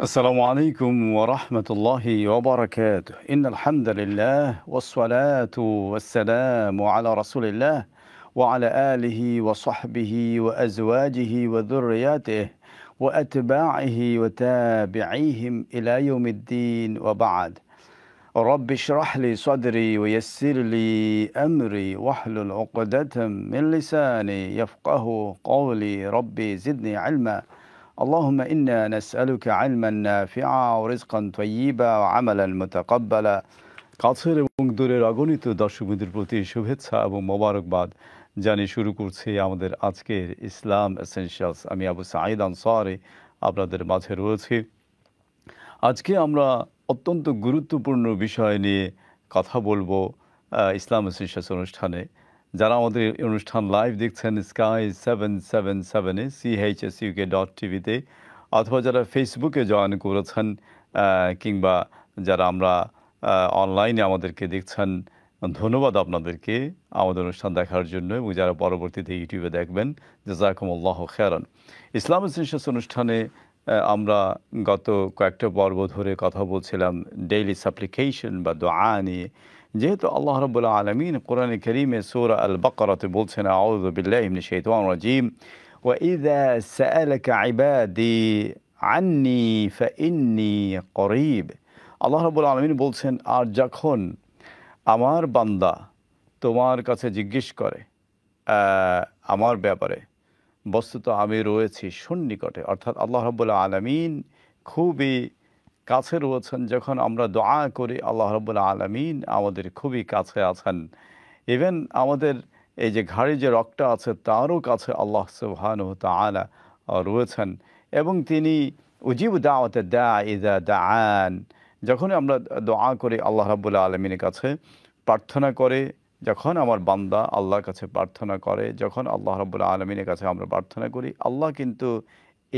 السلام عليكم ورحمة الله وبركاته إن الحمد لله والصلاة والسلام على رسول الله وعلى آله وصحبه وأزواجه وذرياته وأتباعه وتابعيهم إلى يوم الدين وبعد رب اشرح لي صدري ويسر لي أمري واحلل عقدة من لساني يفقه قولي ربي زدني علما اللهم إنا نسألك علما نافعا ورزقا طيبا وعملا متقبلا কাছের এবং দূরের অগণিত দর্শকদের প্রতি শুভেচ্ছা এবং মোবারকবাদ জানিয়ে শুরু করছি আমাদের আজকের ইসলাম এসেনশিয়ালস। আমি আবু সাঈদ আনসারী আপনাদের মাঝে রয়েছি। আজকে আমরা অত্যন্ত গুরুত্বপূর্ণ বিষয় নিয়ে কথা বলবো ইসলাম এসেনশিয়ালস অনুষ্ঠানে। যারা আমাদের অনুষ্ঠান লাইভ দেখছেন স্কাই 777-এ chsuk.tv-তে অথবা যারা ফেসবুকে জয়েন করেছেন কিংবা যারা আমরা অনলাইনে আমাদেরকে দেখছেন, ধন্যবাদ আপনাদেরকে আমাদের অনুষ্ঠান দেখার জন্য এবং যারা পরবর্তীতে ইউটিউবে দেখবেন, জাযাকুমুল্লাহু খায়রান। ইসলাম এসেনশিয়ালস অনুষ্ঠানে আমরা গত কয়েকটা পর্ব ধরে কথা বলছিলাম ডেইলি সাপ্লিকেশন বা দোয়া নিয়ে। যেহেতু আল্লাহ রাব্বুল আলামিন কোরআনে কারীমে সূরা আল বাকারাতে বলছেন, আউযু বিল্লাহি মিনাশ শাইতানির রাজীম, ওয়া ইযা সাআলাকা ইবাদি আন্নী ফাইন্নী করিব। আল্লাহ রাব্বুল আলামিন বলছেন, আর যখন আমার বান্দা তোমার কাছে জিজ্ঞেস করে আমার ব্যাপারে, বস্তুত আমি রয়েছি সন্নিকটে। অর্থাৎ আল্লাহ রাব্বুল আলামিন খুবই কাছে রয়েছেন। যখন আমরা দোয়া করি আল্লাহ রাব্বুল আলামিন আমাদের খুবই কাছে আছেন। ইভেন আমাদের এই যে ঘাড়ে যে রগটা আছে তারও কাছে আল্লাহ সুবহানাহু ওয়া তাআলা রয়েছেন এবং তিনি উজিবু দাওয়াতা দাঈ ইযা দাআন। যখন আমরা দোয়া করি আল্লাহ রাব্বুল আলামিনের কাছে প্রার্থনা করে, যখন আমার বান্দা আল্লাহর কাছে প্রার্থনা করে, যখন আল্লাহ রাব্বুল আলামিনের কাছে আমরা প্রার্থনা করি, আল্লাহ কিন্তু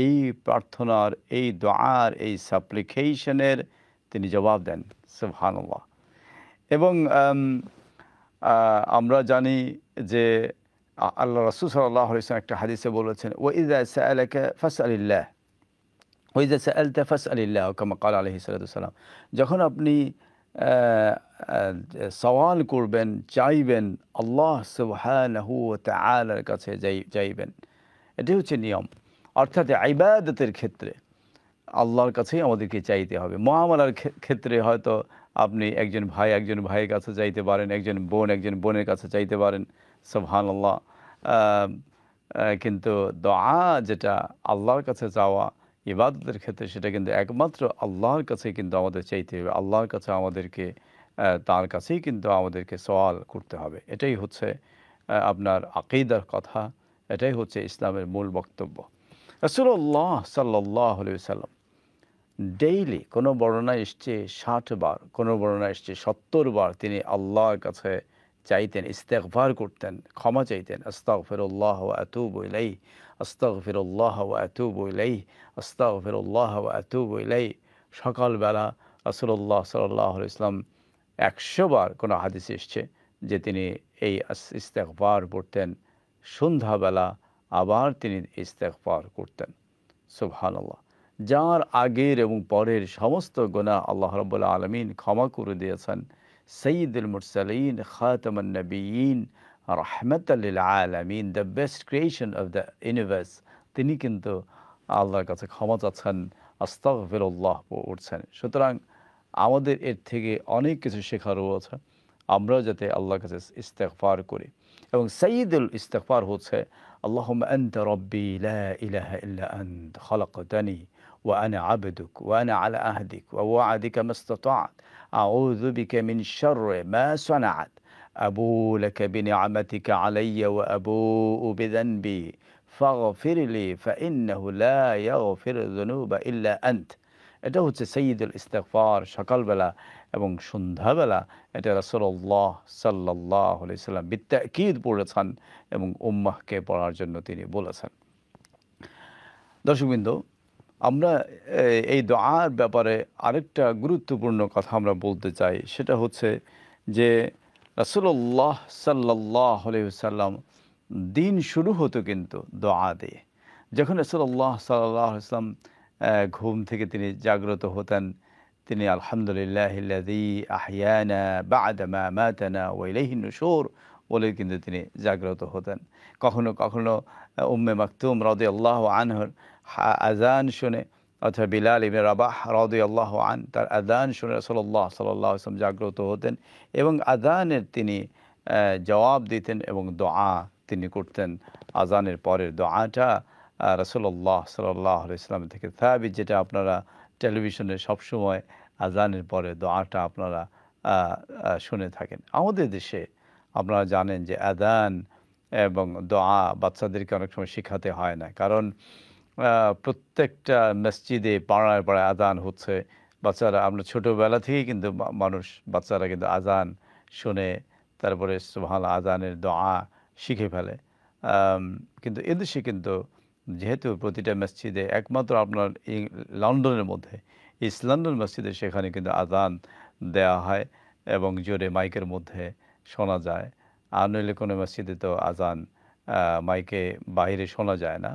এই প্রার্থনার, এই দোয়ার, এই সাপ্লিকেশনের তিনি জবাব দেন। সুবহানাল্লাহ। এবং আমরা জানি যে আল্লাহ রাসূল সাল্লাল্লাহু আলাইহি ওয়াসাল্লাম একটা হাদিসে বলেছেন, ওয়া ইযা সাআলাকা ফাসআলিল্লাহ ওয়া ইযা সাআলতা ফাসআলিল্লাহ কামা ক্বালা আলাইহিস সালাতু ওয়াস সালাম। যখন আপনি সওয়াল করবেন, চাইবেন, আল্লাহ সুবহানাহু ওয়া তাআলার কাছে চাইবেন। এটাই হচ্ছে নিয়ম। অর্থাৎ ইবাদতের ক্ষেত্রে আল্লাহর কাছেই আমাদেরকে চাইতে হবে। মুআমালার ক্ষেত্রে হয়তো আপনি একজন ভাই একজন ভাইয়ের কাছে চাইতে পারেন, একজন বোন একজন বোনের কাছে চাইতে পারেন, সুবহানাল্লাহ। কিন্তু দোয়া যেটা আল্লাহর কাছে চাওয়া ইবাদতের ক্ষেত্রে, সেটা কিন্তু একমাত্র আল্লাহর কাছে কিন্তু আমাদের চাইতে হবে। আল্লাহর কাছে আমাদেরকে, তার কাছেই কিন্তু আমাদেরকে সওয়াল করতে হবে। এটাই হচ্ছে আপনার আকীদার কথা, এটাই হচ্ছে ইসলামের মূল বক্তব্য। রাসূলুল্লাহ সাল্লাল্লাহু আলাইহি ওয়াসাল্লাম ডেইলি, কোনো বর্ণনায় এসছে 60 বার, কোনো বর্ণনায় এসছে 70 বার তিনি আল্লাহর কাছে চাইতেন, ইস্তেগফার করতেন, ক্ষমা চাইতেন। আস্তাগফিরুল্লাহ ওয়া আতুবু ইলাইহি, আস্তাগফিরুল্লাহ ওয়া আতুবু ইলাইহি, আস্তাগফিরুল্লাহ ওয়া আতুবু ইলাইহি। সকালবেলা রাসূলুল্লাহ সাল্লাল্লাহু আলাইহি ওয়াসাল্লাম 100 বার কোনো হাদিসে এসছে যে তিনি এই ইস্তেগফার পড়তেন। সন্ধ্যাবেলা আবার তিনি ইস্তেগফার করতেন। সুবহানাল্লাহ। যার আগের এবং পরের সমস্ত গুনাহ আল্লাহ রাব্বুল আলামিন ক্ষমা করে দিয়েছেন। সাইয়্যিদুল মুরসালিন, খাতামুন নবিয়্যিন, রাহমাতাল লিল আলামিন, the best creation of the universe, তিনি কিন্তু আল্লাহর কাছে ক্ষমা চাচ্ছেন, আস্তাগফিরুল্লাহ পড়ছেন। সুতরাং আমাদের এর থেকে অনেক কিছু শেখার রয়েছে। আমরাও যাতে আল্লাহর কাছে ইস্তেগফার করি। এবং সাইয়্যিদুল ইস্তেগফার হচ্ছে, আল্লাহুম্মা আনতা রাব্বি লা ইলাহা ইল্লা আনতা খালাকতানি ওয়া আনা আবদুক ওয়া আনা আলা আহদিক ওয়া ওয়া'দিকা মাস্তাতা'ত আউযু বিকা মিন শাররি মা সানা'ত আবুউ লাকা বিনি'মাতিকা আলাইয়া ওয়া আবুউ বিযানবি ফাগফিরলি ফাইন্নাহু লা ইয়াগফিরু যুনুবা ইল্লা আনত। এটা হচ্ছে সাইয়্যিদুল ইস্তেগফার। সকালবেলা এবং সন্ধ্যাবেলা এটা রাসূলুল্লাহ সাল্লাল্লাহু আলাইহি ওয়াসাল্লাম বিত্তাকিদ পড়েছেন এবং উম্মাহকে পড়ার জন্য তিনি বলেছেন। দর্শকবৃন্দ, আমরা এই দোয়ার ব্যাপারে আরেকটা গুরুত্বপূর্ণ কথা আমরা বলতে চাই। সেটা হচ্ছে যে রাসূলুল্লাহ সাল্লাল্লাহু আলাইহি ওয়াসাল্লাম দিন শুরু হতো কিন্তু দোয়া দিয়ে। যখন রাসূলুল্লাহ সাল্লাল্লাহু আলাইহি ওয়াসাল্লাম ঘুম থেকে তিনি জাগ্রত হতেন, তিনি আলহামদুলিল্লাহিল্লাযী আহইয়ানা বা'দা মা মাতানা ওয়া ইলাইহিন নুশুর বলে কিন্তু তিনি জাগ্রত হতেন। কখনো কখনো উম্মে মাকতুম রাদিয়াল্লাহু আনহুর আযান শুনে অথবা বিলাল ইবনে রাবাহ রাদিয়াল্লাহু তার আযান শুনে রাসূলুল্লাহ সাল্লাল্লাহু আলাইহি ওয়াসাল্লাম জাগ্রত হতেন এবং আযানের তিনি জবাব দিতেন এবং দোয়া তিনি করতেন। আযানের পরের দোয়াটা রাসূলুল্লাহ সাল্লাল্লাহু আলাইহি ওয়াসাল্লাম থেকে সাহাবী, যেটা আপনারা টেলিভিশনে সবসময় আযানের পরে দোয়াটা আপনারা আ আ শুনে থাকেন। আমাদের দেশে আপনারা জানেন যে আযান এবং দোয়া বাচ্চাদেরকে অনেক সময় শিখাতে হয় না। কারণ আ প্রত্যেকটা মসজিদে পাড়ায়, পাড়ায় আযান হচ্ছে। বাচ্চারা আমরা ছোটবেলা থেকেই কিন্তু বাচ্চারা কিন্তু আযান শুনে তারপরে সুবহানাল্লাহ আযানের দোয়া শিখে ফেলে। আম কিন্তু এদেশে কিন্তু যেহেতু প্রতিটা মসজিদে একমাত্র আপনার লন্ডনের মধ্যে ইস্ট লন্ডন মসজিদে সেখানে কিন্তু আযান দেয়া হয় এবং জোরে মাইকের মধ্যে শোনা যায়। আর নইলে কোনো মসজিদে তো আযান মাইকে বাইরে শোনা যায় না।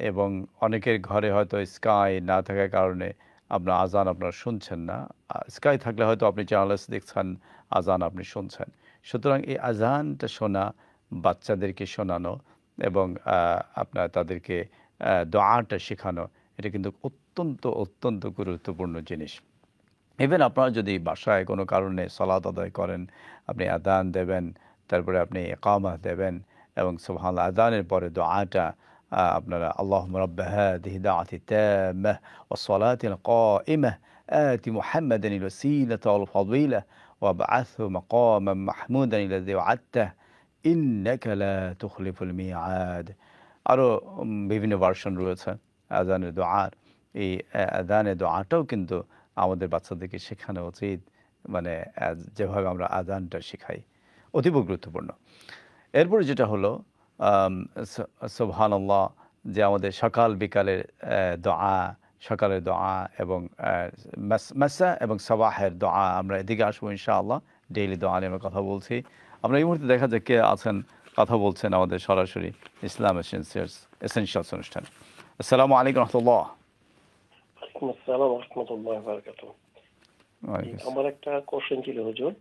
এবং অনেকের ঘরে হয়তো স্কাই না থাকার কারণে আপনার আযান আপনারা শুনছেন না। স্কাই থাকলে হয়তো আপনি চ্যানেলস দেখছেন, আযান আপনি শুনছেন। সুতরাং এই আযানটা শোনা, বাচ্চাদেরকে শোনানো এবং আপনার তাদেরকে দোয়াটা শেখানো, এটা কিন্তু অত্যন্ত, অত্যন্ত গুরুত্বপূর্ণ জিনিস। ইভেন আপনারা যদি বাসায় কোনো কারণে সালাত আদায় করেন, আপনি আযান দেবেন, তারপরে আপনি ইকামা দেবেন এবং সুবহানাল্লাহ আযানের পরে দোয়াটা আপনারা আল্লাহুম্মা রাব্বা হাযিহি দাওয়াতি তাম্মাহ ওয়াস সালাতিল কাইমাহ আতি মুহাম্মাদানিল ওয়াসিলাতা ওয়াল ফাদিলাহ ওয়াবআথহু মাকামান মাহমুদান আল্লাযী ওয়া'আদতাহ ইন্নাকা লা তুখলিফুল মিআদ। আরও বিভিন্ন ভার্সন রয়েছে আযানের দোয়ার। এই আযানের দোয়াটাও কিন্তু আমাদের বাচ্চাদেরকে শেখানো উচিত, মানে যেভাবে আমরা আযানটা শিখাই, অতীব গুরুত্বপূর্ণ। এরপরে যেটা হলো সুবহানাল্লাহ, যে আমাদের সকাল বিকালের দোয়া, সকালের দোয়া এবং মাসা এবং সাবাহের দোয়া, আমরা এদিকে আসবো ইনশাআল্লাহ। ডেইলি দোয়া নিয়ে আমরা কথা বলছি। আমরা এই মুহূর্তে দেখা যাক কে আছেন, কথা বলছেন আমাদের সরাসরি ইসলাম এসেনশিয়ালস অনুষ্ঠান। আসসালামু আলাইকুম রাহমাতুল্লাহ। ওয়ালাইকুম আসসালাম ওয়া রাহমাতুল্লাহি ওয়া বারাকাতুহু। আমার একটা কোশ্চেন ছিল হুজুর।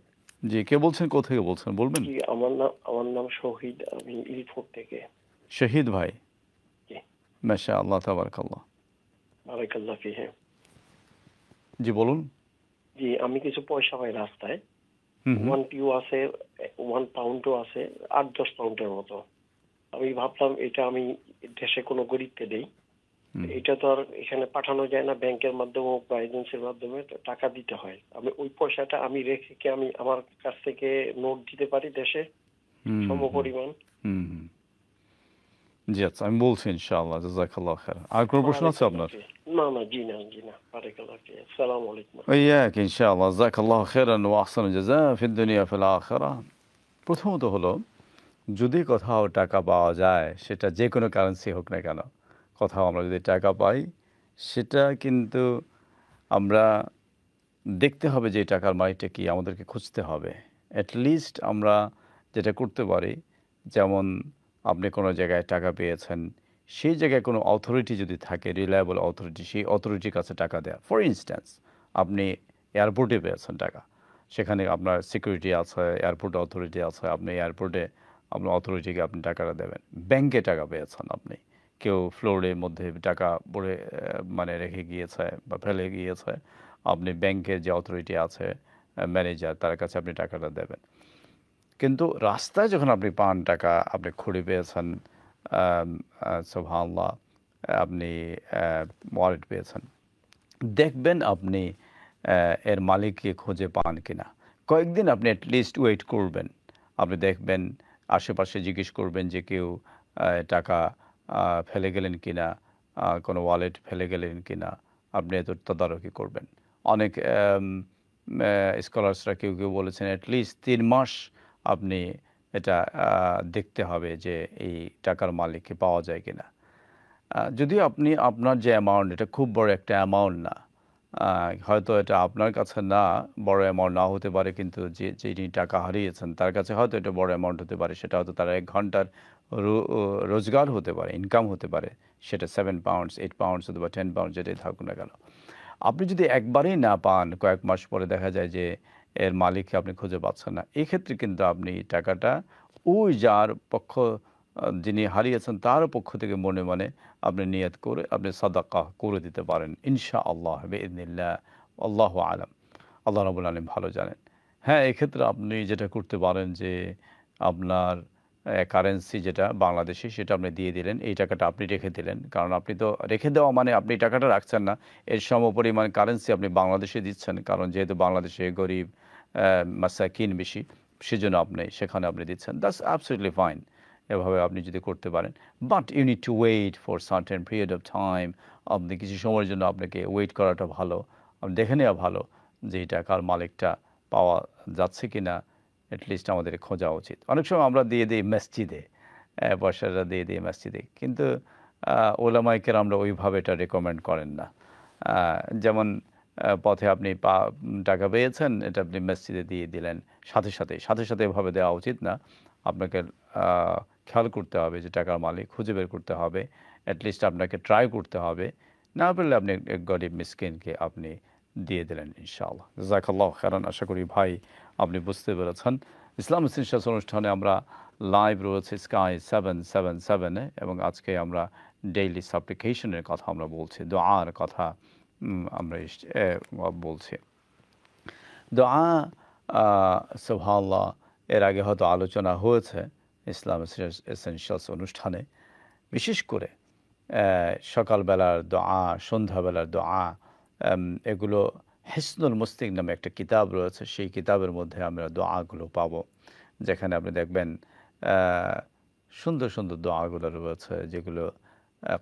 জি, কে বলছেন, কোথা থেকে বলছেন বলবেন? জি, আমার নাম শহীদ, আমি ইলফোর্ড থেকে। শহীদ ভাই, জি, মাশাআল্লাহ তাবারাকাল্লাহ। বারাকাল্লাহ ফিহি। জি বলুন। জি, আমি কিছু পয়সা পাই রাস্তায়। হুম হুম 1 পিউ আছে, 1 পাউন্ডও আছে, 8-10 পাউন্ডের মতো। আমি ভাবলাম এটা আমি দেশে কোনো গরিবকে দেই। এটা তো আর এখানে পাঠানো যায় না, ব্যাংকের মাধ্যমে হোক বা এজেন্সির মাধ্যমে তো টাকা দিতে হয়। আমি ওই পয়সাটা আমি রেখে কি আমি আমার কাছ থেকে নোট দিতে পারি দেশে সমপরিমাণ? হুম হুম জি আচ্ছা, আমি বলছি ইনশাআল্লাহ। জাযাকাল্লাহ খাইর। আর কোনো প্রশ্ন আছে আপনার? না, জি না, বারাকাল্লাহ ফিক। আসসালামু আলাইকুম। ওয়াইয়াক ইনশাআল্লাহ। জাযাকাল্লাহু খাইরান ওয়া আহসানুল জাযা ফিদ দুনিয়া ফিল আখিরাহ। প্রথমত হলো, যদি কোথাও টাকা পাওয়া যায়, সেটা যে কোনো কারেন্সি হোক না কেন, কোথাও আমরা যদি টাকা পাই, সেটা কিন্তু আমরা দেখতে হবে যে এই টাকার মালিকটা কি, আমাদেরকে খুঁজতে হবে। অ্যাটলিস্ট আমরা যেটা করতে পারি, যেমন আপনি কোনো জায়গায় টাকা পেয়েছেন, সেই জায়গায় কোনো অথরিটি যদি থাকে, রিলায়েবল অথরিটি, সেই অথরিটির কাছে টাকা দেয়া। ফর ইনস্ট্যান্স, আপনি এয়ারপোর্টে পেয়েছেন টাকা, সেখানে আপনার সিকিউরিটি আছে, এয়ারপোর্ট অথরিটি আছে, আপনি এয়ারপোর্টে আপনার অথরিটিকে আপনি টাকাটা দেবেন। ব্যাংকে টাকা পেয়েছেন আপনি, কেউ ফ্লোরের মধ্যে টাকা পড়ে মানে রেখে গিয়েছে বা ফেলে গিয়েছে, আপনি ব্যাংকের যে অথরিটি আছে, ম্যানেজার, তার কাছে আপনি টাকাটা দেবেন। কিন্তু রাস্তায় যখন আপনি পান টাকা, আপনি খুঁড়ে পেয়েছেন, সুবহানাল্লাহ, আপনি ওয়ালেট পেয়েছেন, দেখবেন আপনি এর মালিককে খুঁজে পান কিনা। কয়েকদিন আপনি অ্যাটলিস্ট ওয়েট করবেন। আপনি দেখবেন, আশেপাশে জিজ্ঞেস করবেন যে কেউ টাকা ফেলে গেলেন কিনা, কোনো ওয়ালেট ফেলে গেলেন কিনা, আপনি এত তদারকি করবেন। অনেক স্কলার্সরা কেউ বলেছেন অ্যাটলিস্ট 3 মাস আপনি এটা দেখতে হবে যে এই টাকার মালিককে পাওয়া যায় কিনা। যদিও আপনি আপনার যে অ্যামাউন্ট, এটা খুব বড় একটা অ্যামাউন্ট না, হয়তো এটা আপনার কাছে না বড় অ্যামাউন্ট না হতে পারে, কিন্তু যিনি টাকা হারিয়েছেন তার কাছে হয়তো এটা বড় অ্যামাউন্ট হতে পারে। সেটা হয়তো তার 1 ঘন্টার রোজগার হতে পারে, ইনকাম হতে পারে, সেটা 7 পাউন্ডস, 8 পাউন্ডস অথবা 10 পাউন্ডস যেটাই থাকুক না কেন। আপনি যদি একবারেই না পান, কয়েক মাস পরে দেখা যায় যে এর মালিককে আপনি খুঁজে পাচ্ছেন না, এক্ষেত্রে কিন্তু আপনি টাকাটা ওই যার পক্ষ যিনি হারিয়েছেন তার পক্ষ থেকে মনে মনে আপনি নিয়ত করে আপনি সাদাকা করে দিতে পারেন ইনশাআল্লাহ বিইذনিল্লাহ। আল্লাহু আলাম। আল্লাহ রাব্বুল আলামিন ভালো জানেন। হ্যাঁ, এক্ষেত্রে আপনি যেটা করতে পারেন যে আপনার কারেন্সি যেটা বাংলাদেশী সেটা আপনি দিয়ে দিলেন। এই টাকাটা আপনি রেখে দিলেন। কারণ আপনি তো রেখে দেওয়া মানে আপনি টাকাটা রাখছেন না। এর সমপরিমাণ কারেন্সি আপনি বাংলাদেশে দিচ্ছেন। কারণ যেহেতু বাংলাদেশে গরিব মাসাকিন বেশি, সেজন্য আপনি সেখানে আপনি দিচ্ছেন। That's absolutely fine. এভাবে আপনি যদি করতে পারেন। But you need to wait for certain period of time. আপনি কিছু সময়ের জন্য আপনাকে ওয়েট করাটা ভালো। দেখে নেওয়া ভালো যে এই টাকার মালিকটা পাওয়া যাচ্ছে কিনা এটলিস্ট আমাদের খোঁজা উচিত। অনেক সময় আমরা দিয়ে দিই মসজিদে, পয়সাটা দিয়ে দিই মসজিদে। কিন্তু ওলামায়ে কেরামরা ওইভাবে এটা রেকমেন্ড করেন না। যেমন পথে আপনি টাকা পেয়েছেন, এটা আপনি মসজিদে দিয়ে দিলেন সাথে সাথে এভাবে দেওয়া উচিত না। আপনাকে খেয়াল করতে হবে যে টাকার মালিক খুঁজে বের করতে হবে। অ্যাটলিস্ট আপনাকে ট্রাই করতে হবে। না পারলে আপনি এক গরিব মিসকিনকে আপনি দিয়ে দিলেন ইনশাআল্লাহ। জাযাকাল্লাহু খাইরান। আশা করি ভাই আপনি বুঝতে পেরেছেন। ইসলাম এসেনশিয়ালস অনুষ্ঠানে আমরা লাইভ রয়েছে স্কাই 777 এ এবং আজকে আমরা ডেইলি সাপ্লিকেশনের কথা আমরা বলছি, দোয়ার কথা আমরা বলছি। দোয়া সুবহানাল্লাহ এর আগে হয়তো আলোচনা হয়েছে ইসলাম এসেনশিয়ালস অনুষ্ঠানে। বিশেষ করে সকালবেলার দোয়া, সন্ধ্যাবেলার দোয়া, এগুলো হিসনুল মুসলিম নামে একটা কিতাব রয়েছে। সেই কিতাবের মধ্যে আমরা দোয়াগুলো পাবো, যেখানে আপনি দেখবেন সুন্দর সুন্দর দোয়াগুলো রয়েছে, যেগুলো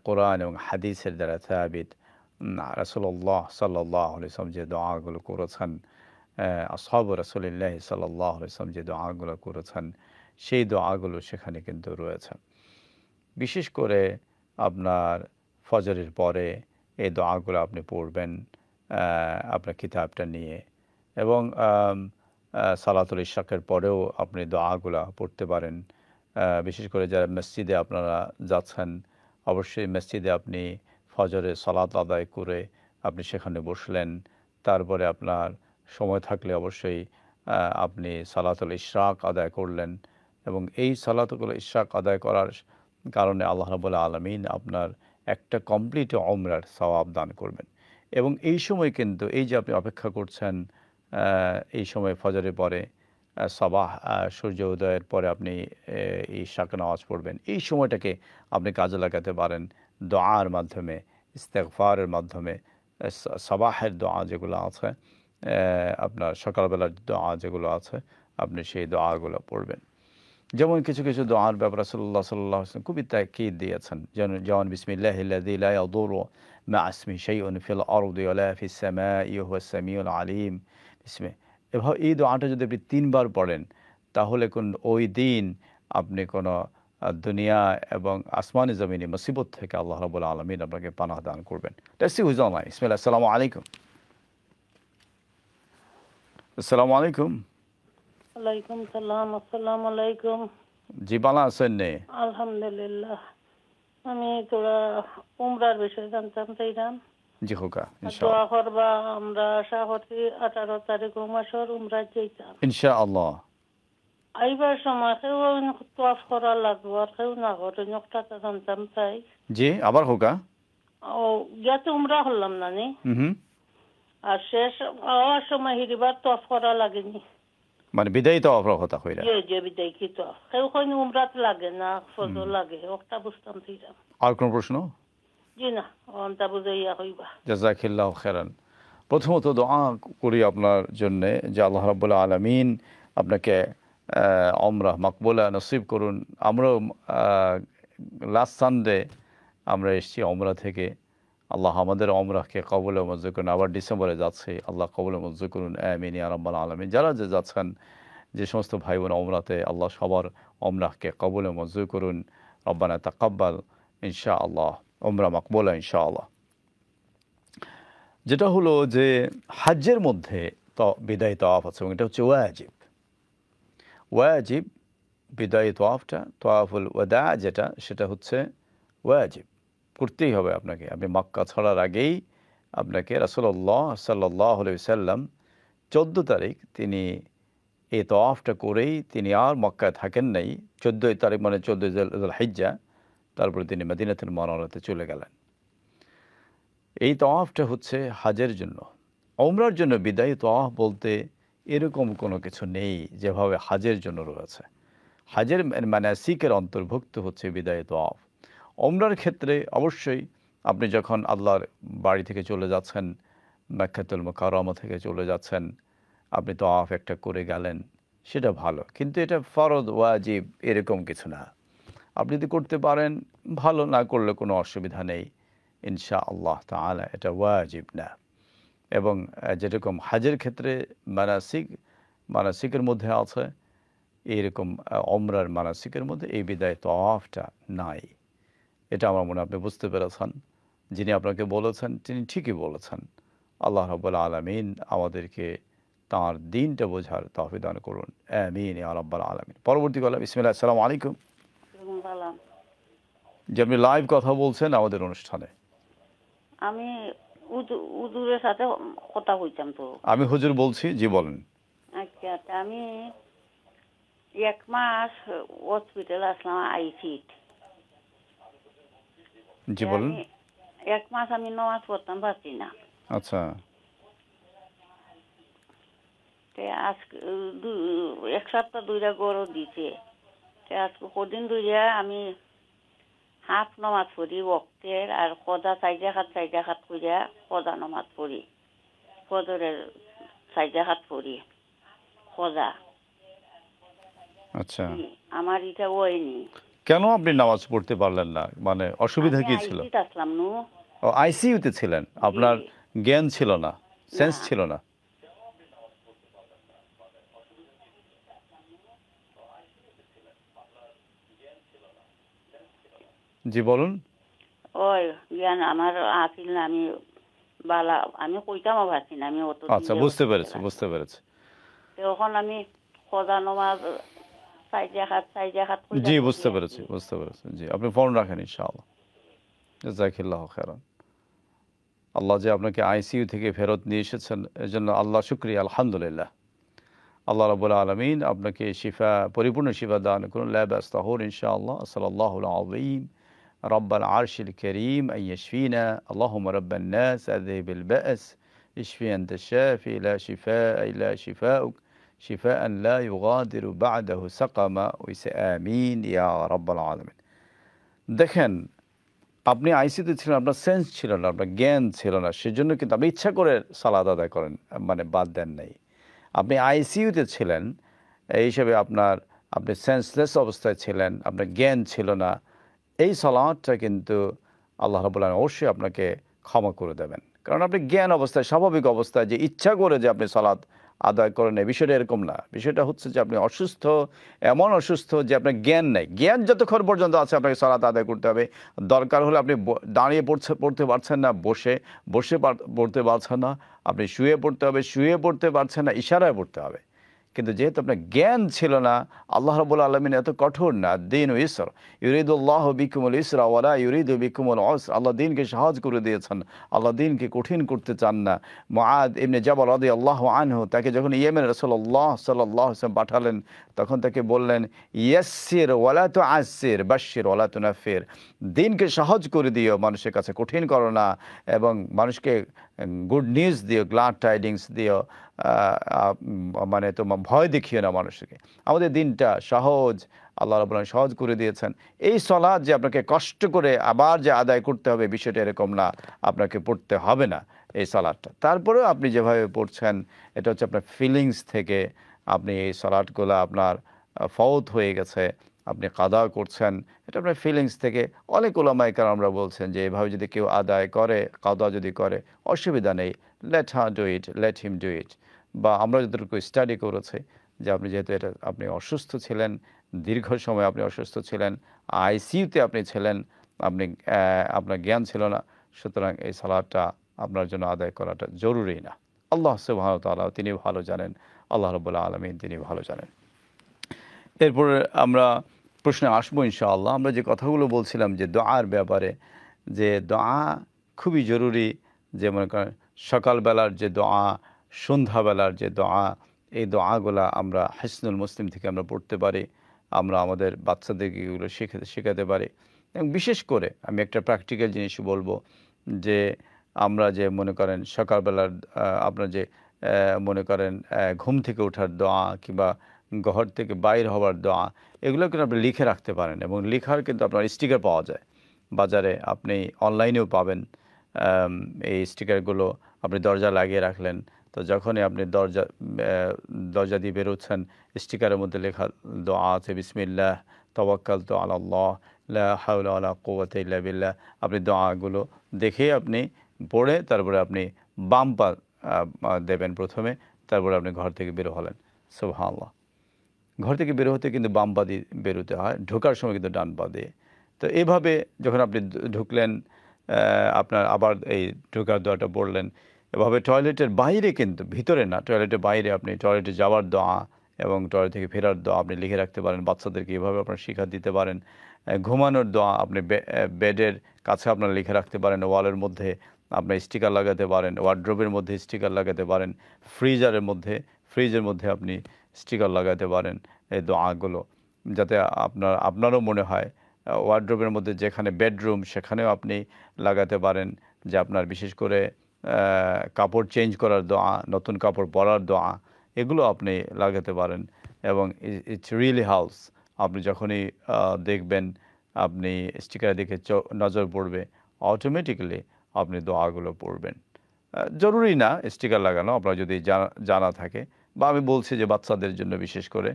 কোরআন এবং হাদিসের দ্বারা সাবিত। রাসূলুল্লাহ সাল্লাল্লাহু আলাইহি ওয়াসাল্লাম যে দোয়াগুলো করেছেন, আসহাবু রাসূলিল্লাহ সাল্লাল্লাহু আলাইহি ওয়াসাল্লাম যে দোয়াগুলো করেছেন, সেই দোয়াগুলো সেখানে কিন্তু রয়েছে। বিশেষ করে আপনার ফজরের পরে এই দোয়াগুলো আপনি পড়বেন আপনার কিতাবটা নিয়ে, এবং সালাতুল ইশরাকের পরেও আপনি দোয়াগুলো পড়তে পারেন। বিশেষ করে যারা মসজিদে আপনারা যাচ্ছেন, অবশ্যই মসজিদে আপনি ফজরের সালাত আদায় করে আপনি সেখানে বসলেন। তারপরে আপনার সময় থাকলে অবশ্যই আপনি সালাতুল ইশরাক আদায় করলেন, এবং এই সালাতুল ইশরাক আদায় করার কারণে আল্লাহ রাব্বুল আলামিন আপনার একটা কমপ্লিট উমরার সওয়াব দান করবেন। এবং এই সময় কিন্তু এই যে আপনি অপেক্ষা করছেন, এই সময় ফজরের পরে সাবাহ সূর্য উদয়ের পরে আপনি ইশরাক নামাজ পড়বেন। এই সময়টাকে আপনি কাজে লাগাতে পারেন দোয়ার মাধ্যমে, ইস্তেগফারের মাধ্যমে। সাবাহের দোয়া যেগুলো আছে, আপনার সকালবেলার দোয়া যেগুলো আছে, আপনি সেই দোয়াগুলো পড়বেন। যেমন কিছু কিছু দোয়ার ব্যাপারে রাসূলুল্লাহ সাল্লাল্লাহু আলাইহি ওয়াসাল্লাম খুবই তাকিদ দিয়েছেন। যেমন বিসমিল্লাহিল্লাযী লা ইয়াদুররু মা ইসমিহি শাইউন ফিল আরদি ওয়ালা ফিস সামাই ওয়া হুয়াস সামিউল আলিম। এভাবে এই দোয়াটা যদি আপনি ৩ বার পড়েন, তাহলে ওই দিন আপনি কোনো দুনিয়া এবং আসমানে জমিনে মুসিবত থেকে আল্লাহ রাব্বুল আলামিন আপনাকে পানাহ দান করবেন। Let's see who's online. বিসমিল্লাহ। আসসালামু আলাইকুম। আসসালামু আলাইকুম। ওয়ালাইকুম সালাম। আসসালামু আলাইকুম। জি, ভালো আছেন নে? আলহামদুলিল্লাহ। আমি তোরা উমরার বিষয়ে জানতাম চাইলাম। জি হোকা দোয়া ইনশাআল্লাহ। করবা, আমরা আশা করছি 18 তারিখ মাসের উমরা যাইতাম। ইনশাআল্লাহ। আইবার সময় কেউ তোয়াফ করা লাগবো আর কেউ না করে একটা জানতাম চাই। জি, আবার হোকা। ও গিয়াতে উমরা হলাম না নি, হুম। আর শেষ হওয়ার সময় হিরিবার তোয়াফ করা লাগেনি। মানে বিদায়ী তো অবরহতা হইরা। যে বিদায় কি তোয়াফ কেউ কইনি উমরাত লাগে না, ফজর লাগে, ওটা বুঝতাম চাইলাম। আর কোন প্রশ্ন? জি না, অন্তা বুঝাইয়া হইবা। জাযাকিল্লাহু খাইরান। প্রথমত দোয়া করি আপনার জন্যে যে আল্লাহ রাব্বুল আলামিন আপনাকে উমরাহ মাকবুলা নসিব করুন। আমরাও লাস্ট সানডে আমরা এসেছি উমরা থেকে। আল্লাহ আমাদের উমরাহকে কবুল ও মঞ্জুর করুন। আবার ডিসেম্বরে যাচ্ছি, আল্লাহ কবুল ও মঞ্জুর করুন। আমিন ইয়া রাব্বাল আলামিন। যারা যে যাচ্ছেন, যে সমস্ত ভাই বোন উমরাতে, আল্লাহ সবার উমরাহকে কবুল ও মঞ্জুর করুন। রব্বানা তাকাব্বাল ইনশাআল্লাহ, উমরা মাকবুলা ইনশাআল্লাহ। যেটা হলো যে হজ্জের মধ্যে বিদায়ী তাওয়াফ আছে, এবং এটা হচ্ছে ওয়াজিব। ওয়াজিব বিদায়ী তোয়াফটা, তোয়াফুল ওয়াদা যেটা, সেটা হচ্ছে ওয়াজিব, করতেই হবে আপনাকে। আপনি মক্কা ছাড়ার আগেই আপনাকে রাসূলুল্লাহ সাল্লাল্লাহু আলাইহি ওয়াসাল্লাম 14 তারিখ তিনি এই তওয়াফটা করেই তিনি আর মক্কায় থাকেন নাই। 14 তারিখ মানে 14 যুলহিজ্জা, তারপরে তিনি মদিনাতুল মুনাওয়ারাতে চলে গেলেন। এই তওয়াফটা হচ্ছে হাজের জন্য। ওমরার জন্য বিদায়ী তওয়াফ বলতে এরকম কোনো কিছু নেই যেভাবে হাজের জন্য রয়েছে। হাজের মানাসিকের অন্তর্ভুক্ত হচ্ছে বিদায়ী তওয়াফ। ওমরার ক্ষেত্রে অবশ্যই আপনি যখন আল্লাহর বাড়ি থেকে চলে যাচ্ছেন, মক্কাতুল মুকাররমা থেকে চলে যাচ্ছেন, আপনি তওয়াফ একটা করে গেলেন, সেটা ভালো। কিন্তু এটা ফরজ ওয়াজিব এরকম কিছু না। আপনি যদি করতে পারেন ভালো, না করলে কোনো অসুবিধা নেই ইনশাআল্লাহ তাআলা, এটা ওয়াজিব না। এবং যেরকম হাজের ক্ষেত্রে মানাসিকের মধ্যে আছে, এইরকম ওমরার মানাসিকের মধ্যে এই বিদায় তওয়াফটা নাই। এটা আমার মনে হয় আপনি বুঝতে পেরেছেন। যিনি আপনাকে বলেছেন তিনি ঠিকই বলেছেন। আল্লাহ রাব্বুল আলামিন আমাদেরকে তাঁর দ্বীনটা বোঝার তৌফিক দান করুন। আমিন ইয়া রাব্বাল আলামিন। পরবর্তী কল, বিসমিল্লাহ, আসসালামু আলাইকুম। সালাম। যে আপনি লাইভ কথা বলছেন আমাদের অনুষ্ঠানে। আমি উজুরের সাথে কথা কইতাম তো। আমি হুজুর বলছি, জি বলেন। আচ্ছা, তা আমি 1 মাস হসপিটাল আসলাম আইসিট। জি বলেন। 1 মাস আমি নামাজ পড়তাম পারছি না। আচ্ছা। আজকে 1 সপ্তাহ 2টা গরু দিছে। আজকে কদিন ধরে আমি হাফ নামাজ পড়ি ওয়াক্তের, আর কদা 4 রাকাত কইরা কদা নামাজ পড়ি, ফজরের 4 রাকাত পড়ি কদা। আচ্ছা, আমার এটা হয়নি। কেন আপনি নামাজ পড়তে পারলেন না? মানে অসুবিধা কি ছিল? আইসিট আসলাম নু। ও, আইসিইউতে ছিলেন, আপনার জ্ঞান ছিল না, সেন্স ছিল না। জি বলুন। ওই জ্ঞান আমার আসিল না, আমি বালা আমি কইতামও পারছি না, আমি অত। আচ্ছা, বুঝতে পেরেছি। তখন আমি কদা নামাজ 4 রাকাত জি, বুঝতে পেরেছি। জি, আপনি ফোন রাখেন ইনশাআল্লাহ। জাযাকিল্লাহু খাইরান। আল্লাহ যে আপনাকে আইসিইউ থেকে ফেরত নিয়ে এসেছেন, এর জন্য আল্লাহ শুকরিয়া, আলহামদুলিল্লাহ। আল্লাহ রাব্বুল আলামিন আপনাকে শিফা, পরিপূর্ণ শিফা দান করুন। লা বাস তাহুর ইনশাআল্লাহ। সাল্লাল্লাহুল আযীম রাব্বাল আরশিল কারীম আন ইয়াশফিনা। আল্লাহুম্মা রাব্বান নাস আযহিবিল বা'স ইশফি আনতা শাফি লা শিফা ইল্লা শিফাউক শিফাআন লা ইউগাদিরু বা'দাহু সাকামা। আমিন ইয়া রাব্বাল আলামিন। দেখেন, আপনি আইসিইউতে ছিলেন, আপনার সেন্স ছিল না, আপনার জ্ঞান ছিল না, সেজন্য কিন্তু আপনি ইচ্ছা করে সালাত আদায় করেন, মানে বাদ দেন নাই। আপনি আইসিইউতে ছিলেন, এই হিসেবে আপনি সেন্সলেস অবস্থায় ছিলেন, আপনার জ্ঞান ছিল না। এই সালাতটা কিন্তু আল্লাহ রাব্বুল আলামিন অবশ্যই আপনাকে ক্ষমা করে দেবেন। কারণ আপনি জ্ঞান অবস্থায়, স্বাভাবিক অবস্থায় যে ইচ্ছা করে যে আপনি সালাত আদায় করেন, এই বিষয়টা এরকম না। বিষয়টা হচ্ছে যে আপনি অসুস্থ, এমন অসুস্থ যে আপনার জ্ঞান নেই। জ্ঞান যতক্ষণ পর্যন্ত আছে আপনাকে সালাত আদায় করতে হবে। দরকার হলে আপনি দাঁড়িয়ে পড়তে পারছেন না, বসে পড়তে পারছেন না, আপনি শুয়ে পড়তে হবে, শুয়ে পড়তে পারছেন না, ইশারায় পড়তে হবে। কিন্তু যেহেতু আপনার জ্ঞান ছিল না, আল্লাহ রাব্বুল আলামিন এত কঠোর না। দ্বীন ইসর, ইউরিদুল্লাহু বিকুমুল ইসরা ওয়ালা ইউরিদু বিকুমুল উসর। আল্লাহ দ্বীনকে সহজ করে দিয়েছেন, আল্লাহ দ্বীনকে কঠিন করতে চান না। মুআদ ইবনে জাবাল রাদিয়াল্লাহু আনহু, তাকে যখন ইয়েমেনে রাসূলুল্লাহ সাল্লাল্লাহু আলাইহি ওয়াসাল্লাম পাঠালেন, তখন তাকে বললেন, ইয়াসসির ওয়ালা তুআসসির বাশশির ওয়ালা তুনাফির। দ্বীনকে সহজ করে দিও, মানুষের কাছে কঠিন করো না, এবং মানুষকে গুড নিউজ দিও, গ্লাড টাইডিংস দিও, মানে তোমার ভয় দেখিও না মানুষকে। আমাদের দিনটা সহজ, আল্লাহ রাব্বুল আলামিন সহজ করে দিয়েছেন। এই সালাত যে আপনাকে কষ্ট করে আবার যে আদায় করতে হবে, বিষয়টা এরকম না, আপনাকে পড়তে হবে না এই সালাতটা। তারপরেও আপনি যেভাবে পড়ছেন, এটা হচ্ছে আপনার ফিলিংস থেকে আপনি এই সালাতগুলো আপনার ফওত হয়ে গেছে, আপনি কাদা করছেন, এটা আপনার ফিলিংস থেকে। অনেক উলামায়ে কেরামরা বলছেন যে এভাবে যদি কেউ আদায় করে, কাদা যদি করে, অসুবিধা নেই, let her do it, let him do it. বা আমরা যতটুকু স্টাডি করেছি যে আপনি যেহেতু আপনি অসুস্থ ছিলেন, দীর্ঘ সময় আপনি অসুস্থ ছিলেন, আইসিইউতে আপনি ছিলেন, আপনার জ্ঞান ছিল না, সুতরাং এই সালাতটা আপনার জন্য আদায় করাটা জরুরি না। আল্লাহ সুবহানাহু ওয়া তাআলা তিনি ভালো জানেন, আল্লাহ রাব্বুল আলামিন তিনি ভালো জানেন। এরপরে আমরা প্রশ্নে আসবো ইনশাআল্লাহ। আমরা যে কথাগুলো বলছিলাম যে দোয়ার ব্যাপারে, যে দোয়া খুবই জরুরি। যে মনে করেন সকালবেলার যে দোয়া, সন্ধ্যাবেলার যে দোয়া, এই দোয়াগুলা আমরা হিসনুল মুসলিম থেকে আমরা পড়তে পারি। আমরা আমাদের বাচ্চাদেরকে এগুলো শেখাতে পারি। এবং বিশেষ করে আমি একটা প্র্যাকটিক্যাল জিনিস বলবো, যে আমরা যে মনে করেন সকালবেলার আপনার যে মনে করেন ঘুম থেকে ওঠার দোয়া কিংবা ঘর থেকে বাইর হওয়ার দোয়া, এগুলো কিন্তু আপনি লিখে রাখতে পারেন। এবং লেখার কিন্তু আপনার স্টিকার পাওয়া যায় বাজারে, আপনি অনলাইনেও পাবেন। এই স্টিকারগুলো আপনি দরজা লাগিয়ে রাখলেন, তো যখনই আপনি দরজা দিয়ে বেরোচ্ছেন, স্টিকারের মধ্যে লেখা দোয়া আছে, বিসমিল্লাহ তাওয়াক্কালতু আলাল্লাহ লা হাওলা ওয়ালা কুওয়াতা ইল্লা বিল্লাহ। আপনি দোয়াগুলো দেখে আপনি পড়ে তারপরে আপনি বাম পা দেবেন প্রথমে, তারপরে আপনি ঘর থেকে বের হলেন। সুবহানাল্লাহ। ঘর থেকে বের হতে কিন্তু বাম পা দিয়ে বেরোতে হয়, ঢোকার সময় কিন্তু ডান পা দিয়ে। তো এভাবে যখন আপনি ঢুকলেন, আপনার আবার এই ঢোকার দোয়াটা পড়লেন। এভাবে টয়লেটের বাইরে, কিন্তু ভিতরে না, টয়লেটের বাইরে আপনি টয়লেটে যাওয়ার দোয়া এবং টয়লেট থেকে ফেরার দোয়া আপনি লিখে রাখতে পারেন। বাচ্চাদেরকে এভাবে আপনার শিক্ষা দিতে পারেন। ঘুমানোর দোয়া আপনি বেডের কাছে আপনার লিখে রাখতে পারেন, ওয়ালের মধ্যে আপনার স্টিকার লাগাতে পারেন, ওয়ার্ড্রোবের মধ্যে স্টিকার লাগাতে পারেন, ফ্রিজের মধ্যে আপনি স্টিকার লাগাতে পারেন এই দোয়াগুলো, যাতে আপনারও মনে হয়। ওয়ার্ড্রোবের মধ্যে যেখানে বেডরুম, সেখানেও আপনি লাগাতে পারেন, যে আপনার বিশেষ করে কাপড় চেঞ্জ করার দোয়া, নতুন কাপড় পরার দোয়া, এগুলো আপনি লাগাতে পারেন। এবং ইটস রিয়েলি হেল্পস। আপনি যখনই দেখবেন, আপনি স্টিকার দেখে নজর পড়বে, অটোমেটিক্যালি আপনি দোয়াগুলো পড়বেন। জরুরি না স্টিকার লাগানো, আপনার যদি জানা থাকে, বা আমি বলছি যে বাচ্চাদের জন্য বিশেষ করে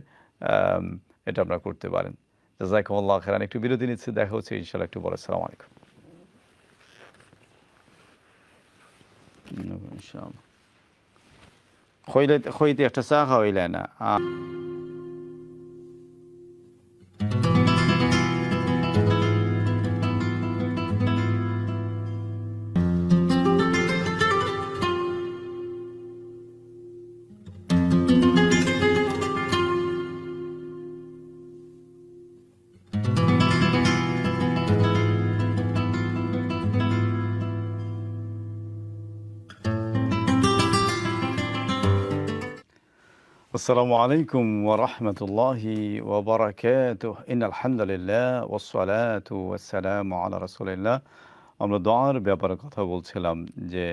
এটা আপনারা করতে পারেন। জাযাকুমুল্লাহ খাইরান। একটু বিরতি নিচ্ছি, দেখা হচ্ছে ইনশাআল্লাহ একটু পরে। আসসালামু আলাইকুম। ইনশাআল্লাহ খইতে একটা চা খাওয়াইলে না। আসসালামু আলাইকুম ওয়া রাহমাতুল্লাহি ওয়া বারাকাতুহু। ইন্নাল হামদুলিল্লাহ ওয়াস সালাতু ওয়াস সালামু আলা রাসূলিল্লাহ। আমরা দোয়ার ব্যাপারে কথা বলছিলাম, যে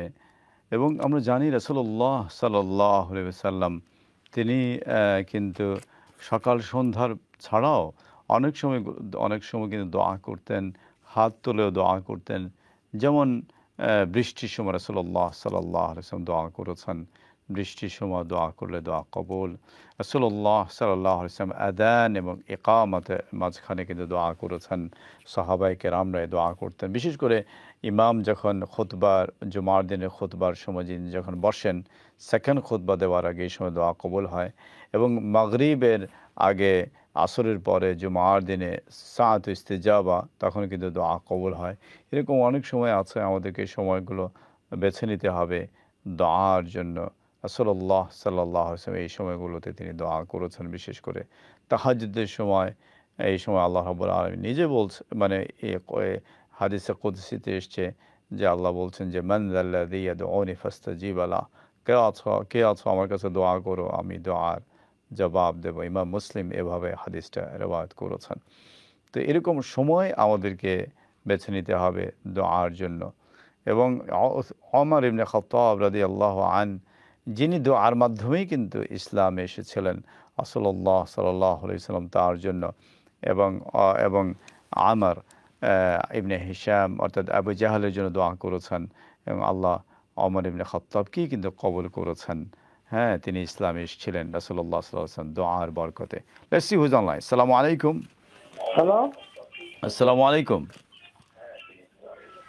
এবং আমরা জানি রাসূলুল্লাহ সাল্লাল্লাহু আলাইহি ওয়াসাল্লাম তিনি কিন্তু সকাল সন্ধ্যার ছাড়াও অনেক সময় কিন্তু দোয়া করতেন, হাত তুলেও দোয়া করতেন। যেমন বৃষ্টির সময় রাসূলুল্লাহ সাল্লাল্লাহু আলাইহি ওয়াসাল্লাম দোয়া করেছেন, বৃষ্টির সময় দোয়া করলে দোয়া কবুল। রাসূলুল্লাহ সাল্লাল্লাহু আলাইহি ওয়াসাল্লাম আযান এবং ইকামতের মাঝখানে কিন্তু দোয়া করেছেন। সাহাবায়ে কেরামরা দোয়া করতেন। বিশেষ করে ইমাম যখন খুতবার, জুমার দিনের খুতবার সময় যিনি যখন বসেন, সেকেন্ড খুতবা দেওয়ার আগে এই সময় দোয়া কবুল হয়। এবং মাগরিবের আগে, আসরের পরে, জুমার দিনে সাআত ইস্তিজাবা, তখন কিন্তু দোয়া কবুল হয়। এরকম অনেক সময় আছে, আমাদেরকে সময়গুলো বেছে নিতে হবে দোয়ার জন্য। রাসূলুল্লাহ সাল্লাল্লাহু আলাইহি ওয়াসাল্লাম এই সময়গুলোতে তিনি দোয়া করেছেন। বিশেষ করে তাহাজ্জুদের সময়, এই সময় আল্লাহ রাব্বুল আলামিন নিজে বলছেন, মানে হাদিসে কুদসিতে এসছে যে আল্লাহ বলছেন যে মান যাল্লাযী ইয়াদউনি ফাস্তাজিবা লাহ, কে আছো আমার কাছে দোয়া করো, আমি দোয়ার জবাব দেব। ইমাম মুসলিম এভাবে হাদিসটা রিওয়ায়াত করেছেন। তো এরকম সময় আমাদেরকে বেছে নিতে হবে দোয়ার জন্য। এবং ওমর ইবনে খাত্তাব রাদিয়াল্লাহু আনহু, যিনি দোয়ার মাধ্যমেই কিন্তু ইসলামে এসেছিলেন, রাসূলুল্লাহ সাল্লাল্লাহু আলাইহি ওয়াসাল্লাম তার জন্য এবং আমর ইবনে হিশাম অর্থাৎ আবু জাহলের জন্য দোয়া করেছেন, এবং আল্লাহ ওমর ইবনে খাত্তাবকেই কিন্তু কবুল করেছেন। হ্যাঁ, তিনি ইসলামে এসেছিলেন রাসূলুল্লাহ সাল্লাল্লাহু আলাইহি ওয়াসাল্লাম দোয়ার বরকতে। Let's see who's online. আসসালামু আলাইকুম। হ্যালো, আসসালামু আলাইকুম।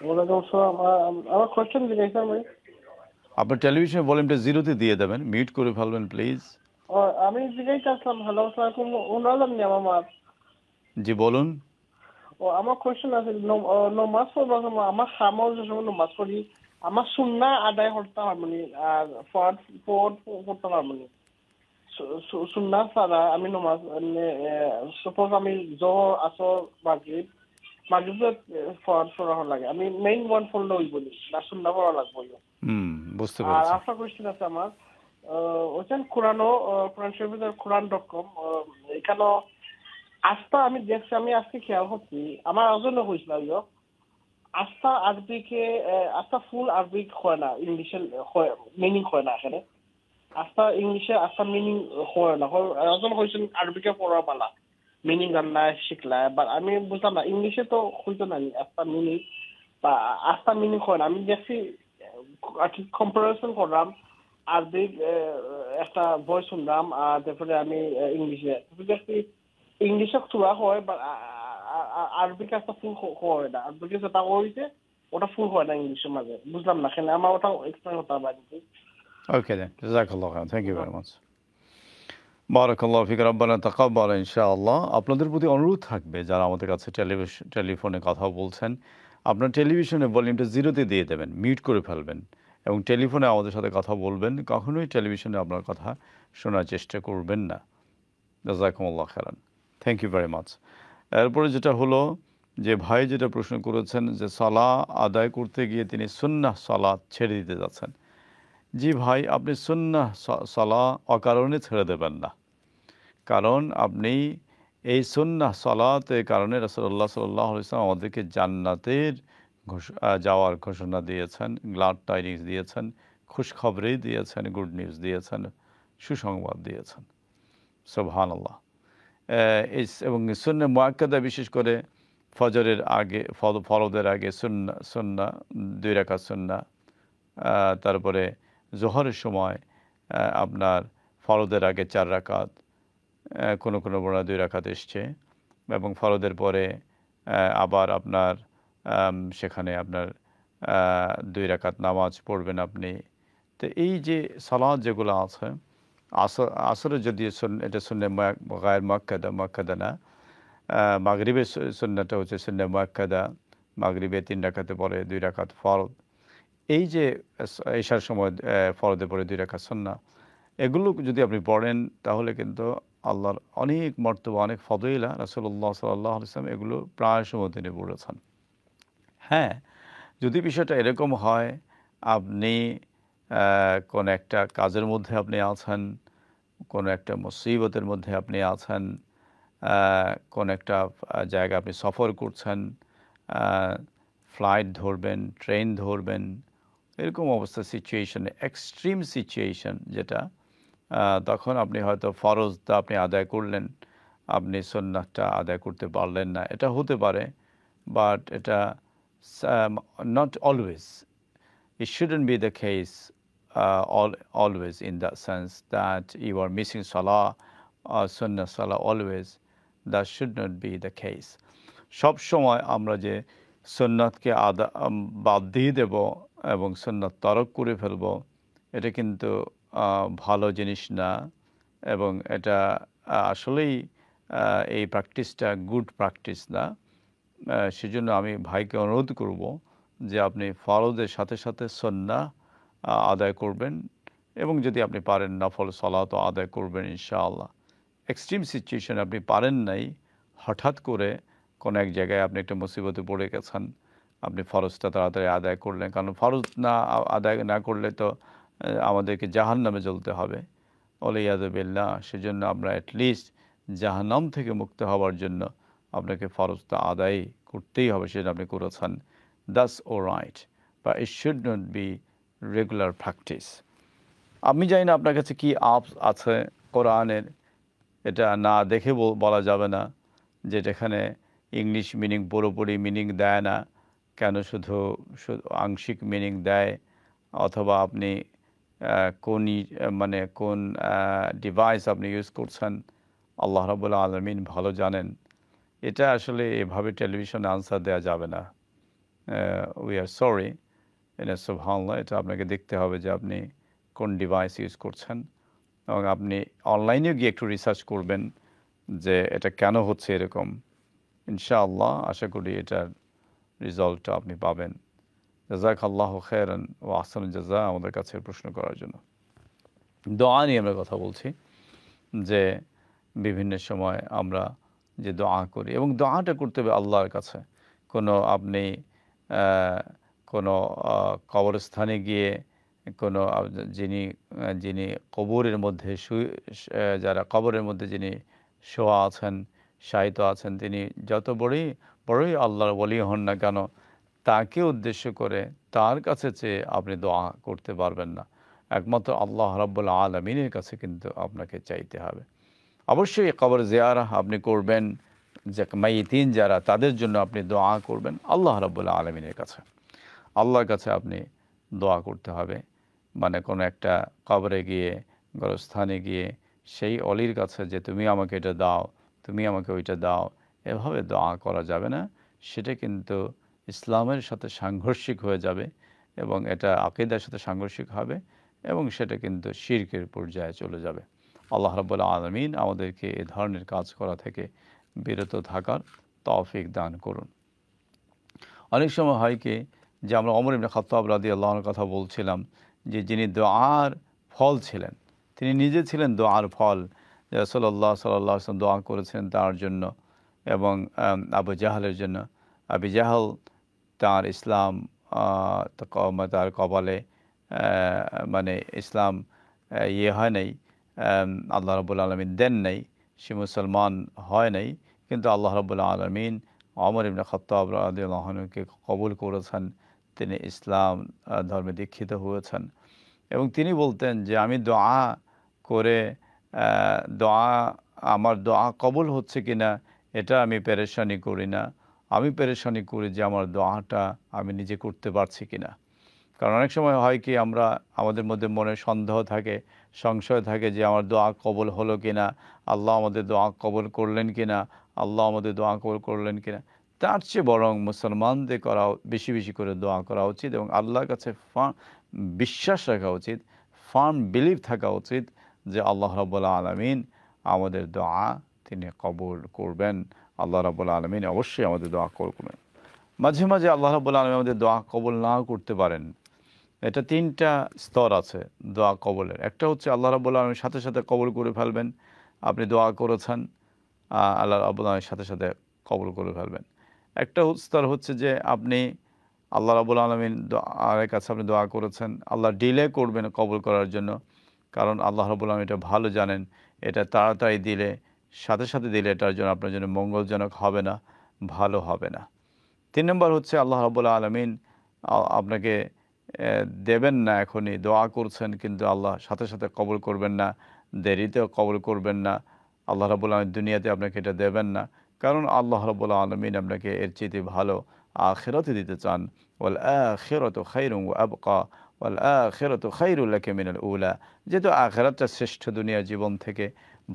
ওয়ালাইকুম আসসালাম। আমার কোশ্চেন জিজ্ঞাসা আমি আপনার টেলিভিশনের ভলিউমটা জিরোতে দিয়ে দেবেন, মিউট করে ফেলবেন প্লিজ। আমি জিজ্ঞাসা আসলাম। হ্যালো, আসসালামু উনালাম নি আমার। জি বলুন। আমার কোশ্চেন আছে, নমাজ পড়বার সময় আমার খামর যে সময় নমাজ পড়ি, আমার সুন্নাহ আদায় করতে পারবনি আর ফরজ পড়তে পারবনি। সুন্নাহ ছাড়া আমি নামাজ সাপোজ আমি জোহর আসর মাগরিব পড়া লাগে, আমি মেইন ওয়ান পড়লে ওই বলি না সুন্নাহ পড়া লাগবে। বুঝতে আর পেরেছি। আরেকটা কোয়েশ্চেন আছে আমার, ওইখান কোরআন শরীফের Quran.com, এখানে আস্থা আমি দেখছি, আমি আজকে খেয়াল করছি আমার ওজন্য হয়েছিল আস্থা আরবিকে আস্থা ফুল আরবিক হয় না, ইংলিশে মিনিং হয় না এখানে। আস্থা ইংলিশে আস্থা মিনিং হয় না, ওজন হয়েছেন আরবিকে পড়া পালা মিনিং জানলা শিখলা, বাট আমি বুঝলাম না ইংলিশে তো হইতো না আস্থা মিনিং বা আস্থা মিনিং হয় না। আমি দেখছি কম্পারিজন করলাম আরবিক একটা বই শুনলাম, আর তারপরে আমি ইংলিশে দেখছি ইংলিশে তোলা হয়, বাট আরবিক একটা ফুল হয় না, আরবিকে যেটা হয়েছে ওটা ফুল হয় না ইংলিশের মাঝে, বুঝলাম না কেন, আমার ওটা এক্সপ্লেন হতে পারি। ওকে দেন, জাযাকাল্লাহ খাইরান, থ্যাংক ইউ ভেরি মাচ। বারাকাল্লাহু ফিক, রব্বানা তাকাব্বাল ইনশাআল্লাহ। আপনাদের প্রতি অনুরোধ থাকবে যারা আমাদের কাছে টেলিফোনে কথা বলছেন, আপনার টেলিভিশনের ভলিউমটা জিরোতে দিয়ে দেবেন, মিউট করে ফেলবেন এবং টেলিফোনে আমাদের সাথে কথা বলবেন। কখনোই টেলিভিশনে আপনার কথা শোনার চেষ্টা করবেন না। জাযাকুমুল্লাহ খাইরান, থ্যাংক ইউ ভেরি মাচ। এরপরে যেটা হলো যে ভাই যেটা প্রশ্ন করেছেন যে সালাহ আদায় করতে গিয়ে তিনি সুন্নাহ সালাত ছেড়ে দিতে যাচ্ছেন। জি ভাই, আপনি সুন্নাহ সালাহ অকারণে ছেড়ে দেবেন না, কারণ আপনি এই সুন্নাহ সালাতের কারণে রাসূলুল্লাহ সাল্লাল্লাহু আলাইহি ওয়াসাল্লাম আমাদেরকে জান্নাতের যাওয়ার ঘোষণা দিয়েছেন, গ্লাড টাইডিংস দিয়েছেন, খুশখবরি দিয়েছেন, গুড নিউজ দিয়েছেন, সুসংবাদ দিয়েছেন। সুবহানাল্লাহ। এবং সুন্নাহ মুআক্কাদা, বিশেষ করে ফজরের আগে, ফরদের আগে সুন্নাহ 2 রাকাত সুন্নাহ, তারপরে জোহরের সময় আপনার ফরদের আগে 4 রাকাত, কোনো কোনো বর্ণনা 2 রাকাত এসছে, এবং ফরদের পরে আবার আপনার সেখানে আপনার 2 রাকাত নামাজ পড়বেন আপনি। তো এই যে সালাত যেগুলো আছে, আসরে যদি এটা সুন্নাহ গায়ের মুআক্কাদা না, মাগরিবের সুন্নাহটা হচ্ছে সুন্নাহ মুআক্কাদা, মাগরিবে 3 রাকাতে পরে 2 রাকাত ফরদ। এই যে এশার সময় ফরদে পরে 2 রাকাত সুন্নাহ, এগুলো যদি আপনি পড়েন তাহলে কিন্তু আল্লাহর অনেক মর্তবা, অনেক ফদইলা রাসূলুল্লাহ সাল্লাল্লাহু আলাইহি ওয়াসাল্লাম এগুলো প্রায় সময় তিনি পড়েছেন। হ্যাঁ, যদি বিষয়টা এরকম হয় আপনি কোন একটা কাজের মধ্যে আপনি আছেন, কোন একটা মুসিবতের মধ্যে আপনি আছেন, কোন একটা জায়গায় আপনি সফর করছেন, ফ্লাইট ধরবেন, ট্রেন ধরবেন, এরকম অবস্থা, সিচুয়েশন, এক্সট্রিম সিচুয়েশন যেটা, তখন আপনি হয়তো ফরজটা আপনি আদায় করলেন, আপনি সুন্নাহটা আদায় করতে পারলেন না, এটা হতে পারে, বাট এটা not always. It shouldn't be the case always, in that sense that you are missing salah or sunnah salah always. That should not be the case. সব সময় আমরা যে সুন্নাতকে বাদ দিয়ে দেব এবং সুন্নাত তরক করে ফেলব, এটা কিন্তু ভালো জিনিস না, এবং এটা আসলেই এই প্র্যাকটিসটা গুড প্র্যাকটিস না। সেজন্য আমি ভাইকে অনুরোধ করব যে আপনি ফরজের সাথে সাথে সুন্নাহ আদায় করবেন, এবং যদি আপনি পারেন নফল সালাতও আদায় করবেন ইনশাআল্লাহ। এক্সট্রিম সিচুয়েশন আপনি পারেন নাই, হঠাৎ করে কোনো এক জায়গায় আপনি একটা মুসিবতে পড়ে গেছেন, আপনি ফরজটা তাড়াতাড়ি আদায় করলেন, কারণ ফরজ না আদায় না করলে তো আমাদেরকে জাহান্নামে জ্বলতে হবে, ওয়ালিয়াযু বিল্লাহ। সেজন্য আমরা অ্যাটলিস্ট জাহান্নাম থেকে মুক্ত হওয়ার জন্য আপনাকে ফরজটা আদায় করতেই হবে, সেটা আপনি করেছেন, that's alright, but it should not be regular practice. আমি জানি না আপনার কাছে কি আপস আছে কোরআনের, এটা না দেখে বলা যাবে না যে যেখানে ইংলিশ মিনিং পুরোপুরি মিনিং দেয় না, কেন শুধু আংশিক মিনিং দেয়, অথবা আপনি কোন ডিভাইস আপনি ইউজ করছেন, আল্লাহ রাব্বুল আলামিন ভালো জানেন। এটা আসলে এভাবে টেলিভিশনে আনসার দেওয়া যাবে না। উই আর সরি, সুবহানাল্লাহ, এটা আপনাকে দেখতে হবে যে আপনি কোন ডিভাইস ইউজ করছেন, এবং আপনি অনলাইনেও গিয়ে একটু রিসার্চ করবেন যে এটা কেন হচ্ছে এরকম। ইনশাআল্লাহ আশা করি এটার রেজাল্টটা আপনি পাবেন। জাযাকাল্লাহু খাইরান ওয়া আহসানুল জাযা আমাদের কাছে প্রশ্ন করার জন্য। দোয়া নিয়ে আমরা কথা বলছি। যে বিভিন্ন সময় আমরা যে দোয়া করি এবং দোয়াটা করতে হবে আল্লাহর কাছে। কোনো আপনি আহ, কোনো কবরস্থানে গিয়ে কোনো যিনি কবরের মধ্যে যারা কবরের মধ্যে যিনি শোয়া আছেন, শায়িত আছেন, তিনি যত বড়ই আল্লাহর ওলি হন না কেন, তাকে উদ্দেশ্য করে তার কাছে চেয়ে আপনি দোয়া করতে পারবেন না। একমাত্র আল্লাহ রাব্বুল আলামিনের কাছে কিন্তু আপনাকে চাইতে হবে। অবশ্যই কবর জিয়ারা আপনি করবেন, যে মাইয়িতিন যারা, তাদের জন্য আপনি দোয়া করবেন আল্লাহ রাব্বুল আলামিনের কাছে। আল্লাহর কাছে আপনি দোয়া করতে হবে। মানে কোনো একটা কবরে গিয়ে, গোরস্থানে গিয়ে সেই অলির কাছে যে তুমি আমাকে এটা দাও, তুমি আমাকে ওইটা দাও, এভাবে দোয়া করা যাবে না। সেটা কিন্তু ইসলামের সাথে সাংঘর্ষিক হয়ে যাবে এবং এটা আকীদার সাথে সাংঘর্ষিক হবে এবং সেটা কিন্তু শিরকের পর্যায়ে চলে যাবে। আল্লাহ রাব্বুল আলামিন আমাদেরকে এ ধরনের কাজ করা থেকে বিরত থাকার তৌফিক দান করুন। অনেক সময় হয় কি যে আমরা ওমর ইবনে খাত্তাব রাদিয়াল্লাহু আনহুর কথা বলছিলাম, যে যিনি দোয়ার ফল ছিলেন, তিনি নিজে ছিলেন দোয়ার ফল। রাসূলুল্লাহ সাল্লাল্লাহু আলাইহি ওয়াসাল্লাম দোয়া করেছেন তার জন্য এবং আবু জাহলের জন্য। আবু জাহল তার ইসলাম তার কপালে মানে ইসলাম হয় নাই, আল্লাহ রাব্বুল আলামিন দেন নাই, সে মুসলমান হয় নাই, কিন্তু আল্লাহ রাব্বুল আলামিন ওমর ইবনে খাত্তাব রাদিয়াল্লাহু আনহুকে কবুল করেছেন, তিনি ইসলাম ধর্মে দীক্ষিত হয়েছেন। এবং তিনি বলতেন যে আমি দোয়া করে দোয়া আমার দোয়া কবুল হচ্ছে কিনা এটা আমি পেরেশানি করি না, আমি পেরেশানি করি যে আমার দোয়াটা আমি নিজে করতে পারছি কিনা। কারণ অনেক সময় হয় কি আমরা আমাদের মধ্যে মনে সন্দেহ থাকে, সংশয় থাকে যে আমার দোয়া কবুল হলো কিনা, আল্লাহ আমাদের দোয়া কবুল করলেন কিনা, আল্লাহ আমাদের দোয়া কবুল করলেন কিনা। তার চেয়ে বরং মুসলমানদের বেশি বেশি করে দোয়া করা উচিত এবং আল্লাহর কাছে বিশ্বাস রাখা উচিত, ফার্ম বিলিভ থাকা উচিত যে আল্লাহ রাব্বুল আলামিন আমাদের দোয়া তিনি কবুল করবেন। আল্লাহ রাব্বুল আলামিন অবশ্যই আমাদের দোয়া কবুল করবেন। মাঝে মাঝে আল্লাহ রাব্বুল আলামিন আমাদের দোয়া কবুল নাও করতে পারেন। এটা তিনটা স্তর আছে দোয়া কবুলের। একটা হচ্ছে আল্লাহ রাব্বুল আলামিন সাথে সাথে কবুল করে ফেলবেন। আপনি দোয়া করেছেন, আল্লাহ রাব্বুল আলামিন সাথে সাথে কবুল করে ফেলবেন। একটা স্তর হচ্ছে যে আপনি আল্লাহ রাব্বুল আলামিন আল্লাহর কাছে আপনি দোয়া করেছেন, আল্লাহ ডিলে করবেন কবুল করার জন্য, কারণ আল্লাহ রাব্বুল আলামিন এটা ভালো জানেন, এটা তাড়াতাড়ি দিলে, সাথে সাথে দিলে এটার জন্য আপনার জন্য মঙ্গলজনক হবে না, ভালো হবে না। 3 নম্বর হচ্ছে আল্লাহ রাব্বুল আলামিন আপনাকে দেবেন না, এখনই দোয়া করছেন কিন্তু আল্লাহ সাথে সাথে কবুল করবেন না, দেরিতেও কবুল করবেন না। আল্লাহ রাব্বুল আলামিন দুনিয়াতে আপনাকে এটা দেবেন না, কারণ আল্লাহ রাব্বুল আলামিন আপনাকে এর চেয়ে ভালো আখিরাতে দিতে চান। ওয়াল আখিরাতু খায়রুন ওয়া আবকা ওয়াল আখিরাতু খায়রুল লাকা মিনাল উলা। যেহেতু আখিরাতটা শ্রেষ্ঠ দুনিয়ার জীবন থেকে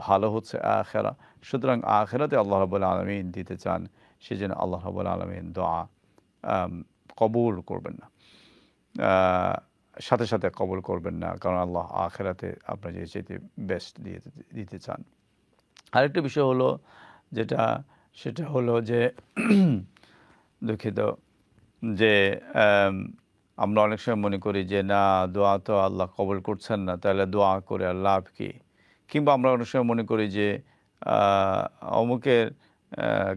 ভালো হচ্ছে আখিরা, সুতরাং আখিরাতে আল্লাহ রাব্বুল আলামিন দিতে চান, সেজন্য আল্লাহ রাব্বুল আলামিন দোয়া কবুল করবেন না, সাথে সাথে কবুল করবেন না, কারণ আল্লাহ আখিরাতে আপনার যে চাইতে বেস্ট দিতে চান। আরেকটা বিষয় হলো সেটা হলো যে দুঃখিত যে আমরা অনেক সময় মনে করি যে না, দোয়া তো আল্লাহ কবুল করছেন না, তাহলে দোয়া করে আর লাভ কী। কিংবা আমরা অনেক সময় মনে করি যে অমুকের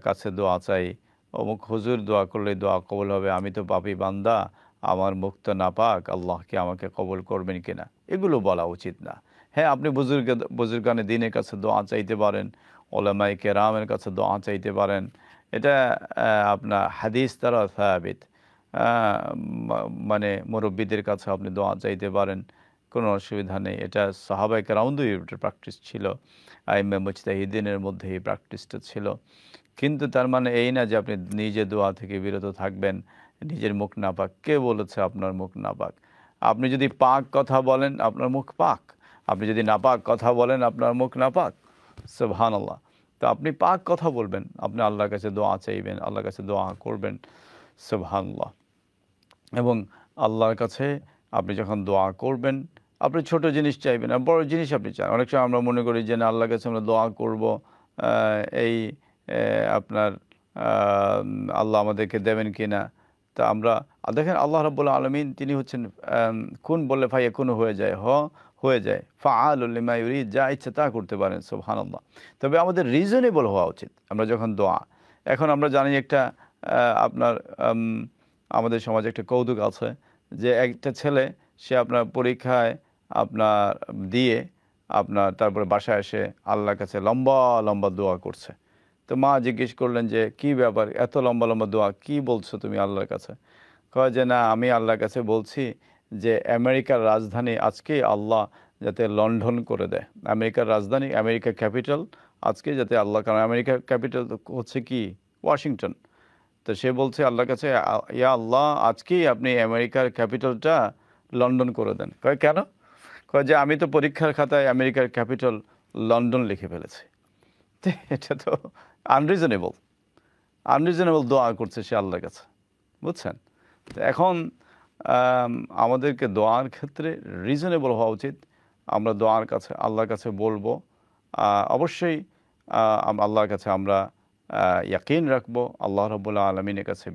কাছে দোয়া চাই, অমুক হুজুর দোয়া করলে দোয়া কবুল হবে, আমি তো পাপী বান্দা, আমার মুখ তো নাপাক, আল্লাহ কি আমাকে কবুল করবেন কিনা। এগুলো বলা উচিত না। হ্যাঁ, আপনি বুজুর্গানে দিনের কাছে দোয়া চাইতে পারেন, ওলামায়ে কেরামের কাছে দোয়া চাইতে পারেন, এটা আপনার হাদিস দ্বারা সাবিত। মানে মুরব্বীদের কাছে আপনি দোয়া চাইতে পারেন, কোনো অসুবিধা নেই। এটা সাহাবায়ে কেরামদের প্র্যাকটিস ছিল, আইম্মে মুজতাহিদিনের মধ্যে এই প্র্যাকটিসটা ছিল। কিন্তু তার মানে এই না যে আপনি নিজে দোয়া থেকে বিরত থাকবেন, নিজের মুখ নাপাক। কে বলেছে আপনার মুখ নাপাক? আপনি যদি পাক কথা বলেন আপনার মুখ পাক, আপনি যদি নাপাক কথা বলেন আপনার মুখ নাপাক। সুবহানাল্লাহ। তো আপনি পাক কথা বলবেন, আপনি আল্লাহর কাছে দোয়া চাইবেন, আল্লাহর কাছে দোয়া করবেন। সুবহানাল্লাহ। এবং আল্লাহর কাছে আপনি যখন দোয়া করবেন, আপনি ছোট জিনিস চাইবেন না, বড় জিনিস আপনি চান। অনেক সময় আমরা মনে করি যে না, আল্লাহর কাছে আমরা দোয়া করব, এই আপনার আল্লাহ আমাদেরকে দেবেন কিনা। তা আমরা দেখেন আল্লাহ রাব্বুল আলামিন তিনি হচ্ছেন কুন বললে ফায়াকুন হয়ে যায়, হয়ে যায়, ফাআলুল লিমা ইউরিদ, যা ইচ্ছা তা করতে পারেন, সুবহানাল্লাহ। তবে আমাদের রিজনেবল হওয়া উচিত আমরা যখন দোয়া। এখন আমরা জানি একটা আপনার আমাদের সমাজে একটা কৌতুক আছে যে একটা ছেলে সে আপনার পরীক্ষায় আপনার দিয়ে আপনার তারপরে বাসায় এসে আল্লাহর কাছে লম্বা লম্বা দোয়া করছে। তো মা জিজ্ঞেস করলেন যে কি ব্যাপার, এত লম্বা লম্বা দোয়া কি বলছো তুমি আল্লাহর কাছে? কয় যে না, আমি আল্লাহর কাছে বলছি যে আমেরিকার রাজধানী আজকে আল্লাহ যাতে লন্ডন করে দেয়, আমেরিকার রাজধানী, আমেরিকার ক্যাপিটাল আজকে যাতে আল্লাহ, কারণ আমেরিকার ক্যাপিটাল হচ্ছে কি ওয়াশিংটন। তো সে বলছে আল্লাহর কাছে, ইয়া আল্লাহ আজকেই আপনি আমেরিকার ক্যাপিটালটা লন্ডন করে দেন। কয় কেন? কয় যে আমি তো পরীক্ষার খাতায় আমেরিকার ক্যাপিটাল লন্ডন লিখে ফেলেছি। তো এটা তো আনরিজনেবল দোয়া করছে সে আল্লাহর কাছে, বুঝছেন? তো এখন আমাদেরকে দোয়ার ক্ষেত্রে রিজনেবল হওয়া উচিত। আমরা দোয়ার কাছে আল্লাহর কাছে বলবো, অবশ্যই আল্লাহর কাছে আমরা ইয়াকিন রাখবো, আল্লাহ রাব্বুল আলামিনের কাছে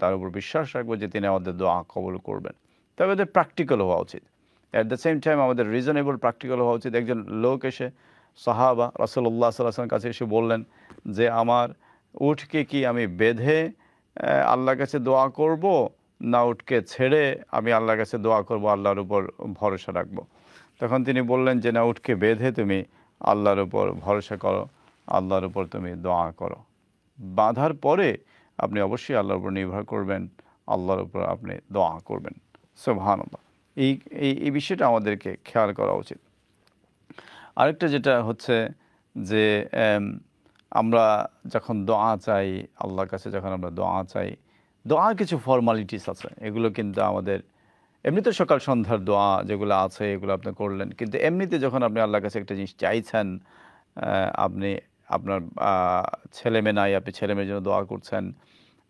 তার উপর বিশ্বাস রাখবো যে তিনি আমাদের দোয়া কবুল করবেন। তবে এদের প্র্যাকটিক্যাল হওয়া উচিত। অ্যাট দ্য সেম টাইম আমাদের রিজনেবল প্র্যাকটিক্যাল হওয়া উচিত। একজন লোক এসে সাহাবা রাসূলুল্লাহ সাল্লাল্লাহু আলাইহি ওয়াসাল্লামের কাছে এসে বললেন যে আমার উটকে কি আমি বেঁধে আল্লাহর কাছে দোয়া করব, না উটকে ছেড়ে আমি আল্লাহর কাছে দোয়া করব, আল্লাহর উপর ভরসা রাখবো? তখন তিনি বললেন যে না, উটকে বেঁধে তুমি আল্লাহর উপর ভরসা করো, আল্লাহর উপর তুমি দোয়া করো। বাঁধার পরে আপনি অবশ্যই আল্লাহর উপর নির্ভর করবেন, আল্লাহর উপর আপনি দোয়া করবেন। সুবহানাল্লাহ। এই বিষয়টা আমাদেরকে খেয়াল করা উচিত। আরেকটা যেটা হচ্ছে যে আমরা যখন দোয়া চাই আল্লাহর কাছে, যখন আমরা দোয়া চাই, দোয়ার কিছু ফর্মালিটিস আছে, এগুলো কিন্তু আমাদের এমনিতে সকাল সন্ধ্যার দোয়া যেগুলো আছে এগুলো আপনি করলেন, কিন্তু এমনিতে যখন আপনি আল্লাহর কাছে একটা জিনিস চাইছেন, আপনি আপনার ছেলে মেয়ে নাই, আপনি ছেলে মেয়ের জন্য দোয়া করছেন,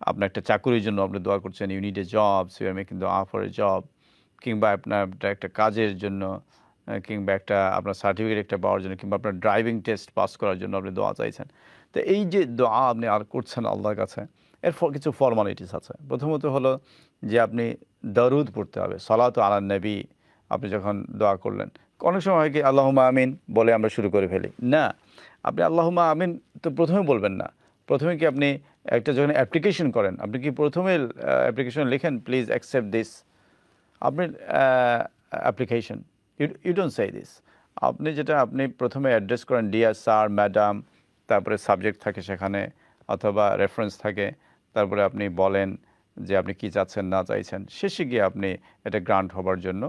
আপনার একটা চাকুরির জন্য আপনি দোয়া করছেন, you need a job, so you are making দোয়া ফর এ জব, কিংবা আপনার একটা কাজের জন্য, কিংবা আপনার সার্টিফিকেট একটা পাওয়ার জন্য, কিংবা আপনার ড্রাইভিং টেস্ট পাস করার জন্য আপনি দোয়া চাইছেন। তো এই যে দোয়া আপনি আর করছেন আল্লাহর কাছে, এর কিছু ফর্মালিটিস আছে। প্রথমত হলো যে আপনি দরুদ পড়তে হবে, সালাতু আলা নবী। আপনি যখন দোয়া করলেন, অনেক সময় হয় কি আল্লাহুম্মা আমিন বলে আমরা শুরু করে ফেলি। না, আপনি আল্লাহুম্মা আমিন তো প্রথমে বলবেন না। প্রথমে কি আপনি একটা যখন অ্যাপ্লিকেশন করেন, আপনি কি প্রথমে অ্যাপ্লিকেশন লেখেন প্লিজ অ্যাকসেপ্ট দিস, আপনি application, you don't say this. আপনি যেটা আপনি প্রথমে অ্যাড্রেস করেন ডিয়ার স্যার, ম্যাডাম, তারপরে সাবজেক্ট থাকে সেখানে অথবা রেফারেন্স থাকে, তারপরে আপনি বলেন যে আপনি কি চাচ্ছেন না চাইছেন, শেষে গিয়ে আপনি এটা গ্রান্ট হবার জন্য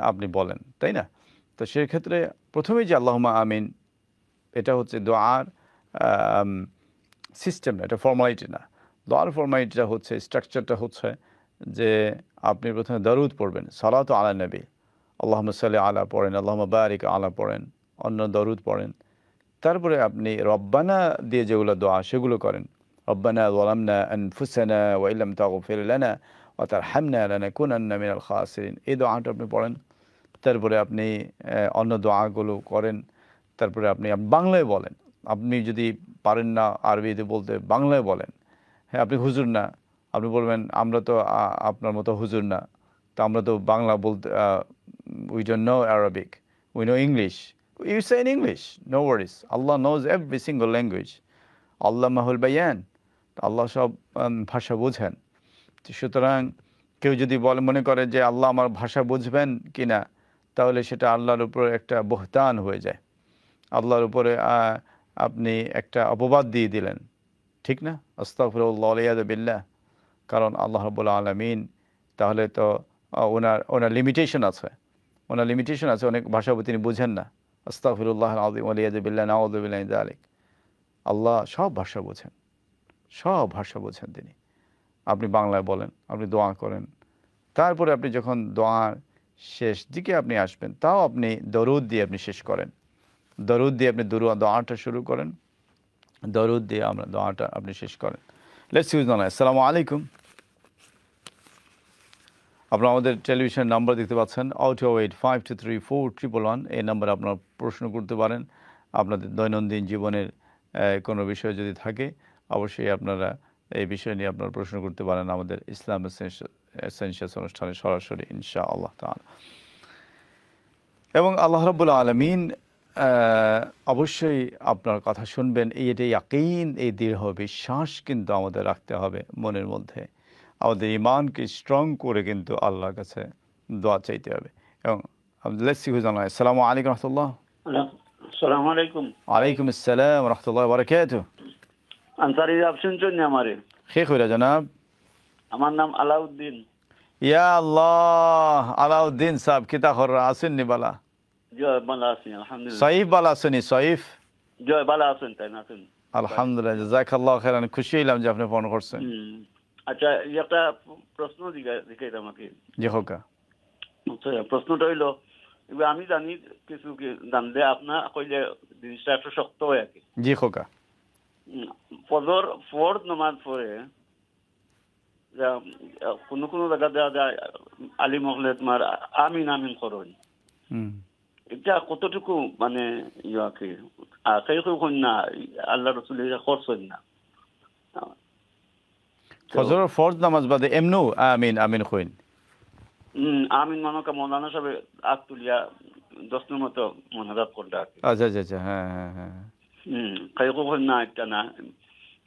আপনি বলেন, তাই না? তো সেক্ষেত্রে প্রথমেই যে আল্লাহুম্মা আমিন, এটা হচ্ছে দোয়ার সিস্টেম না, এটা ফর্মালিটি না। দোয়ার ফর্মালিটিটা হচ্ছে, স্ট্রাকচারটা হচ্ছে যে আপনি প্রথমে দরুদ পড়বেন, সালাতু আলা নবী, আল্লাহুম্মা সাল্লি আলা পড়েন, আল্লাহুম্মা বারিক আলা পড়েন, অন্য দরুদ পড়েন। তারপরে আপনি রব্বানা দিয়ে যেগুলো দোয়া সেগুলো করেন, রব্বানা যালামনা আনফুসানা ওয়া ইল্লাম তাগফির লানা ওয়া তারহামনা লানাকুনান্না মিনাল খাসিরিন, এই দোয়াটা আপনি পড়েন। তারপরে আপনি অন্য দোয়াগুলো করেন। তারপরে আপনি বাংলায় বলেন, আপনি যদি পারেন না আরবিতে বলতে, বাংলায় বলেন। হ্যাঁ, আপনি হুজুর না, আপনি বলবেন আমরা তো আপনার মতো হুজুর না, তো আমরা তো বাংলা বলতে, we don't know Arabic, we know English. You say in English, no worries. Allah knows every single language. আল্লামাহুল বায়ান, আল্লাহ সব ভাষা বোঝেন। সুতরাং কেউ যদি মনে করে যে আল্লাহ আমার ভাষা বুঝবেন কিনা, তাহলে সেটা আল্লাহর উপর একটা বহতান হয়ে যায়, আল্লাহর উপরে আপনি একটা অপবাদ দিয়ে দিলেন, ঠিক না? আস্তাগফিরুল্লাহ ওয়া লিয়াযু বিল্লাহ। কারণ আল্লাহ রাব্বুল আলামিন, তাহলে তো ওনার লিমিটেশন আছে, অনেক ভাষা তিনি বুঝেন না। আস্তাগফিরুল্লাহ আযীম ওয়া লিয়াযু বিল্লাহ, নাউযু বিল্লাহি মিন যালিক। আল্লাহ সব ভাষা বোঝেন তিনি। আপনি বাংলায় বলেন, আপনি দোয়া করেন। তারপরে আপনি যখন দোয়ার শেষ দিকে আপনি আসবেন, তাও আপনি দরুদ দিয়ে আপনি শেষ করেন, দরুদ দিয়ে আপনি দোয়াটা শুরু করেন, দরুদ দিয়ে আমরা দোয়াটা আপনি শেষ করেন। লেটস ইউজ না। আসসালামু আলাইকুম। আপনারা আমাদের টেলিভিশন নাম্বার দেখতে পাচ্ছেন, 02852341111। এই নাম্বারে আপনারা প্রশ্ন করতে পারেন। আপনাদের দৈনন্দিন জীবনের কোনো বিষয় যদি থাকে, অবশ্যই আপনারা এই বিষয় নিয়ে আপনারা প্রশ্ন করতে পারেন আমাদের ইসলাম এসেনশিয়ালস অনুষ্ঠানে সরাসরি, ইনশাআল্লাহ তাআলা। এবং আল্লাহ রাব্বুল আলামিন অবশ্যই আপনার কথা শুনবেন, এটা ইয়াকিন, এই দৃঢ় বিশ্বাস কিন্তু আমাদের রাখতে হবে মনের মধ্যে। আমাদের ঈমানকে স্ট্রং করে কিন্তু আল্লাহর কাছে দোয়া চাইতে হবে। এবং লেটস সি হুজ অনলাইন। আসসালামু আলাইকুম রাহমাতুল্লাহ। আসসালামু আলাইকুম। ওয়ালাইকুম আসসালাম ওয়া রাহমাতুল্লাহি ওয়া বারাকাতুহু। আনসারি শুনছেন আমারে? কে কইরা জনাব? আমার নাম আলাউদ্দিন। ইয়া আল্লাহ, আলাউদ্দিন সাহেব কিতা খবর আছেন নি বালা? জয় বালা আছেন আলহামদুলিল্লাহ। সহিফ বালা আছেনি? সহিফ জয় বালা আছেন তাই না? আছেন আলহামদুলিল্লাহ, জাযাকাল্লাহু খাইরান। খুশি হইলাম যে আপনি ফোন করছেন। আচ্ছা, একটা প্রশ্ন জিজ্ঞাসা আমাকে। জি হোক। আচ্ছা, প্রশ্নটা হইলো, এবার আমি জানি কিছু জানলে আপনার কইলে জিনিসটা একটু শক্ত হয় আর কি। জি খোকা। ফজর ফরজ নামাজ পড়ে কোনো কোনো জায়গা দেওয়া যায় আলী মহলে তোমার আমিন আমিন করেন, এটা কতটুকু মানে ইয়া কি কেউ কেউ না আল্লাহ রসুল করছেন না? ফজর ফরজ নামাজ বাদে এমনু আমিন আমিন কইন। আমিন মানকা মৌলানা সাহেব আগ তুলিয়া 10 নম্বর তো মনোরাত করতে আর কি। আচ্ছা আচ্ছা আচ্ছা, হ্যাঁ হ্যাঁ হ্যাঁ। কেউ কেউ না একটা না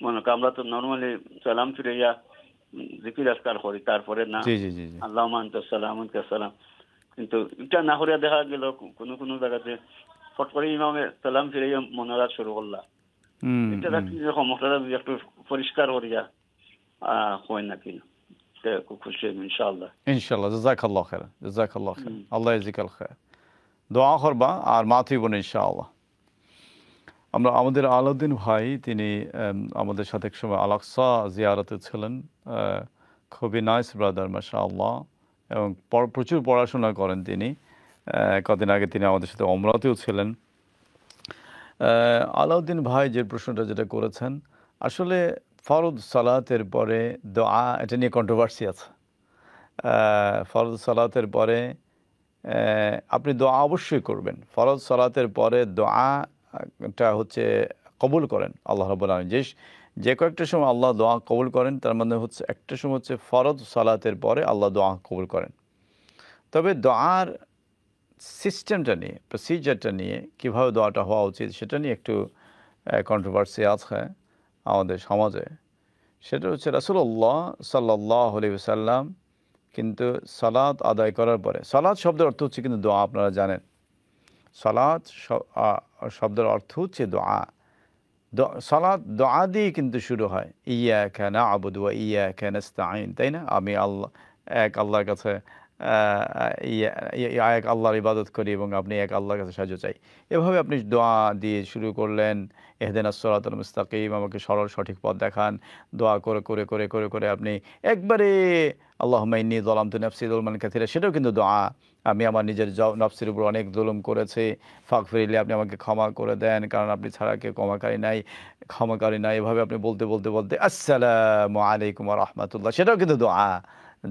মনে আমরা তো নর্মালি সালাম ফিরাইয়া জিকির আজকার করি, তারপরে না জি জি জি জি। আল্লাহুম্মা আনতা সালাম আনতা সালাম, কিন্তু এটা না করিয়া দেখা গেল কোনো কোনো জায়গাতে ফট করে ইমামে সালাম ফিরাইয়া মনোরাত শুরু করলা। এটা কি সমস্যাটা একটু পরিষ্কার করিয়া হয় নাকি? খুব খুশি ইনশাআল্লাহ। ইনশাআল্লাহ, জাযাকাল্লাহু খাইরান, জাযাকাল্লাহু খাইরান। আল্লাহ ইয়াজিকাল খায়র। দোয়া করবা আর মাথিবন ইনশাআল্লাহ। আমরা আমাদের আলাউদ্দিন ভাই, তিনি আমাদের সাথে এক সময় আল-আকসা জিয়ারতে ছিলেন। খুবই নাইস ব্রাদার মাশাআল্লাহ, এবং প্রচুর পড়াশোনা করেন তিনি। কদিন আগে তিনি আমাদের সাথে ওমরাতেও ছিলেন। আলাউদ্দিন ভাই যে প্রশ্নটা যেটা করেছেন, আসলে ফরজ সালাতের পরে দোয়া, এটা নিয়ে কন্ট্রোভার্সি আছে। ফরজ সালাতের পরে আপনি দোয়া অবশ্যই করবেন। ফরজ সালাতের পরে দোয়াটা হচ্ছে কবুল করেন আল্লাহ রাব্বুল আলামিন। যে কয়েকটা সময় আল্লাহ দোয়া কবুল করেন, তার মধ্যে হচ্ছে একটা সময় হচ্ছে ফরজ সালাতের পরে আল্লাহ দোয়া কবুল করেন। তবে দোয়ার সিস্টেমটা নিয়ে, প্রসিজারটা নিয়ে, কীভাবে দোয়াটা হওয়া উচিত, সেটা নিয়ে একটু কন্ট্রোভার্সি আছে আমাদের সমাজে। সেটা হচ্ছে রাসূলুল্লাহ সাল্লাল্লাহু আলাইহি ওয়াসাল্লাম কিন্তু সালাত আদায় করার পরে, সালাত শব্দের অর্থ হচ্ছে কিন্তু দোয়া, আপনারা জানেন। সালাত শব্দের অর্থ হচ্ছে দোয়া। সালাত দোয়া দিয়ে কিন্তু শুরু হয়, ইয়াকা না'বুদু ওয়া ইয়াকা নাস্তাঈন, তাই না? আমি এক আল্লাহর কাছে এক আল্লাহর ইবাদত করি এবং আপনি এক আল্লাহর কাছে সাহায্য চাই। এভাবে আপনি দোয়া দিয়ে শুরু করলেন, ইহদিনাস সিরাতাল মুস্তাকিম, আমাকে সরল সঠিক পথ দেখান। দোয়া করে করে করে করে করে আপনি একবারে আল্লাহুম্মা ইন্নী যালামতু নাফসি যুলমান কাসীরা, সেটাও কিন্তু দোয়া। আমি আমার নিজের নফসের উপর অনেক জুলুম করেছি, ফাগফিরলি, আপনি আমাকে ক্ষমা করে দেন, কারণ আপনি ছাড়া কেউ ক্ষমাকারী নাই। এভাবে আপনি বলতে বলতে বলতে আসসালামু আলাইকুম ওয়া রাহমাতুল্লাহ, সেটাও কিন্তু দোয়া,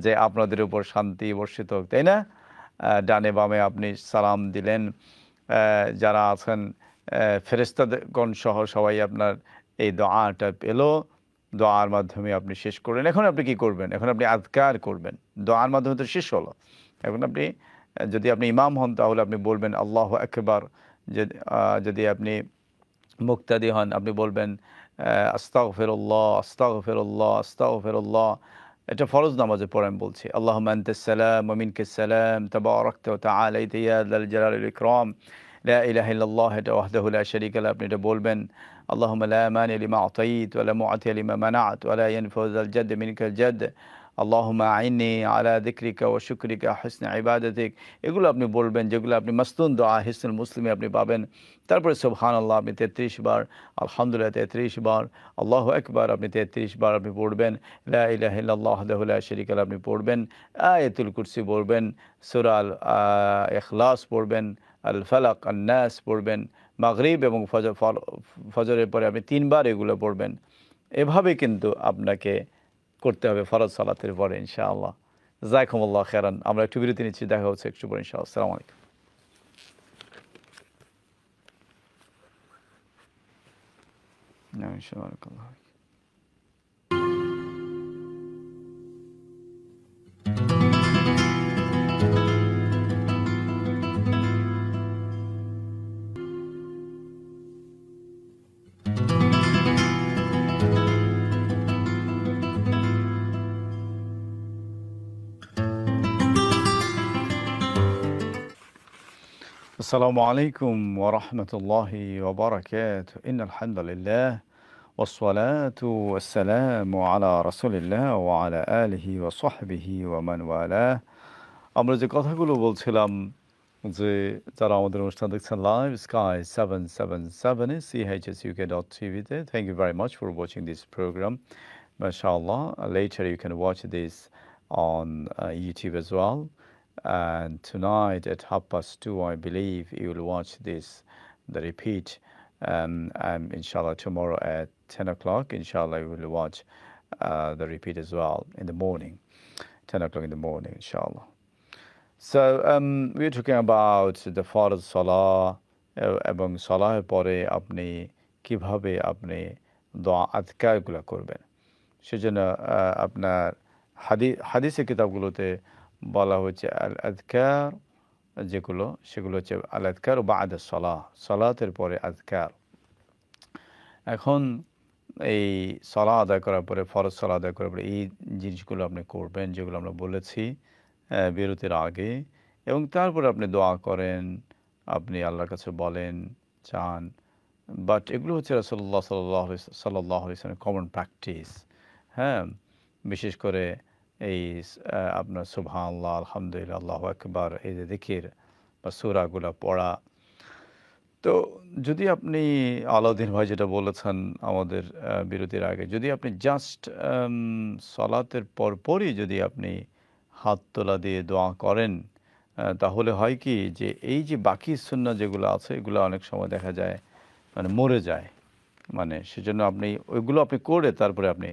যে আপনাদের উপর শান্তি বর্ষিত হোক, তাই না? ডানে বামে আপনি সালাম দিলেন, যারা আছেন ফেরেশতাগণ সহ সবাই আপনার এই দোয়াটা পেল, দোয়ার মাধ্যমে আপনি শেষ করলেন। এখন আপনি কি করবেন? এখন আপনি আযকার করবেন। দোয়ার মাধ্যমে তো শেষ হলো। এখন আপনি যদি আপনি ইমাম হন, তাহলে আপনি বলবেন আল্লাহু আকবার। যদি আপনি মুক্তাদি হন, আপনি বলবেন আস্তাগফিরুল্লাহ আস্তাগফিরুল্লাহ আস্তাগফিরুল্লাহ। এটা ফরজ নামাজে পড়ে আমি বলছি। আল্লাহুম্মা আনতাস সালাম ওয়া মিনকাস সালাম তাবারাকতা ওয়া তাআলাইতা ইয়া যাল জালালি ওয়াল ইকরাম লা ইলাহা ইল্লাল্লাহ, এটা ওয়াহদাহু লা শারীকা লাহু, আপনি এটা বলবেন। আল্লাহুম্মা লা মানি'a লিমা আ'তাইতা ওয়া লা মু'তিয়া লিমা মানা'তা ওয়া লা ইয়ানফা'ু যাল জাদ্দি মিনকাল জাদ্দ, আল্লাহুম্মা আইন্নি আলা যিকরিকা ওয়া শুকরিকা হুসনি ইবাদাতিক। এগুলো আপনি বলবেন, যেগুলো আপনি মাসনুন দোয়া হিসনুল মুসলিমে আপনি পাবেন। তারপরে সুবহানাল্লাহ আপনি 33 বার, আলহামদুলিল্লাহ 33 বার, আল্লাহু আকবার আপনি 33 বার আপনি পড়বেন, লা ইলাহা ইল্লাল্লাহ ওয়াহদাহু লা শারীকা লাহু আপনি পড়বেন, আয়াতুল কুরসি পড়বেন, সূরা আল ইখলাস পড়বেন, আল ফালাক, আন নাস পড়বেন, মাগরিব এবং ফজরের পরে আপনি 3 বার এগুলো পড়বেন। এভাবে কিন্তু আপনাকে করতে হবে ফরজ সালাতের পরে ইনশাআল্লাহ। জাযাকুমুল্লাহ খাইরান। আমরা একটু বিরতি নিচ্ছি, দেখা হচ্ছে একটু পরে ইনশাআল্লাহ। আসসালামু আলাইকুম। ইনশাআল্লাহ। السلام عليكم ورحمة الله وبركاته إن الحمد لله والصلاة والسلام على رسول الله وعلى آله وصحبه ومن والاه আমরা যে কথাগুলো বলছিলাম যে যারা আমাদের অনুষ্ঠান দেখছেন লাইভ স্কাই 777 chsuk.tv তে thank you very much for watching this program mashallah later you can watch this on YouTube as well. And tonight at 2:30, I believe you will watch the repeat. And inshallah, tomorrow at 10 o'clock, inshallah, you will watch the repeat as well in the morning, 10 o'clock in the morning, inshallah. So we're talking about the Fard Salah এবং সালাহের পরে আপনি কিভাবে আপনি দোয়া আযকারগুলো করবেন সেজন্য আপনার হাদিসের কিতাবগুলোতে বলা হচ্ছে আল আযকার যেগুলো সেগুলো হচ্ছে আল আযকার বা'দা সালাহ সালাতের পরে আযকার। এখন এই সালাহ আদায় করার পরে ফরজ সালাহ আদায় করার পরে এই জিনিসগুলো আপনি করবেন যেগুলো আমরা বলেছি বিরতির আগে, এবং তারপরে আপনি দোয়া করেন, আপনি আল্লাহর কাছে বলেন, চান। বাট এগুলো হচ্ছে রাসূলুল্লাহ সাল্লাল্লাহু আলাইহি ওয়াসাল্লামের কমন প্র্যাকটিস। হ্যাঁ, বিশেষ করে এই আপনার সুবহানাল্লাহ, আলহামদুলিল্লাহ, আল্লাহু আকবার, এই যে জিকির বা সূরাগুলো পড়া। তো যদি আপনি আলাউদ্দিন ভাই যেটা বলেছেন আমাদের বিরতির আগে, যদি আপনি জাস্ট সালাতের পরপরই যদি আপনি হাত তোলা দিয়ে দোয়া করেন, তাহলে হয় কি যে এই যে বাকি সুন্নাহ যেগুলো আছে এগুলো অনেক সময় দেখা যায় মানে মরে যায়। মানে সেজন্য আপনি ওইগুলো আপনি করে তারপরে আপনি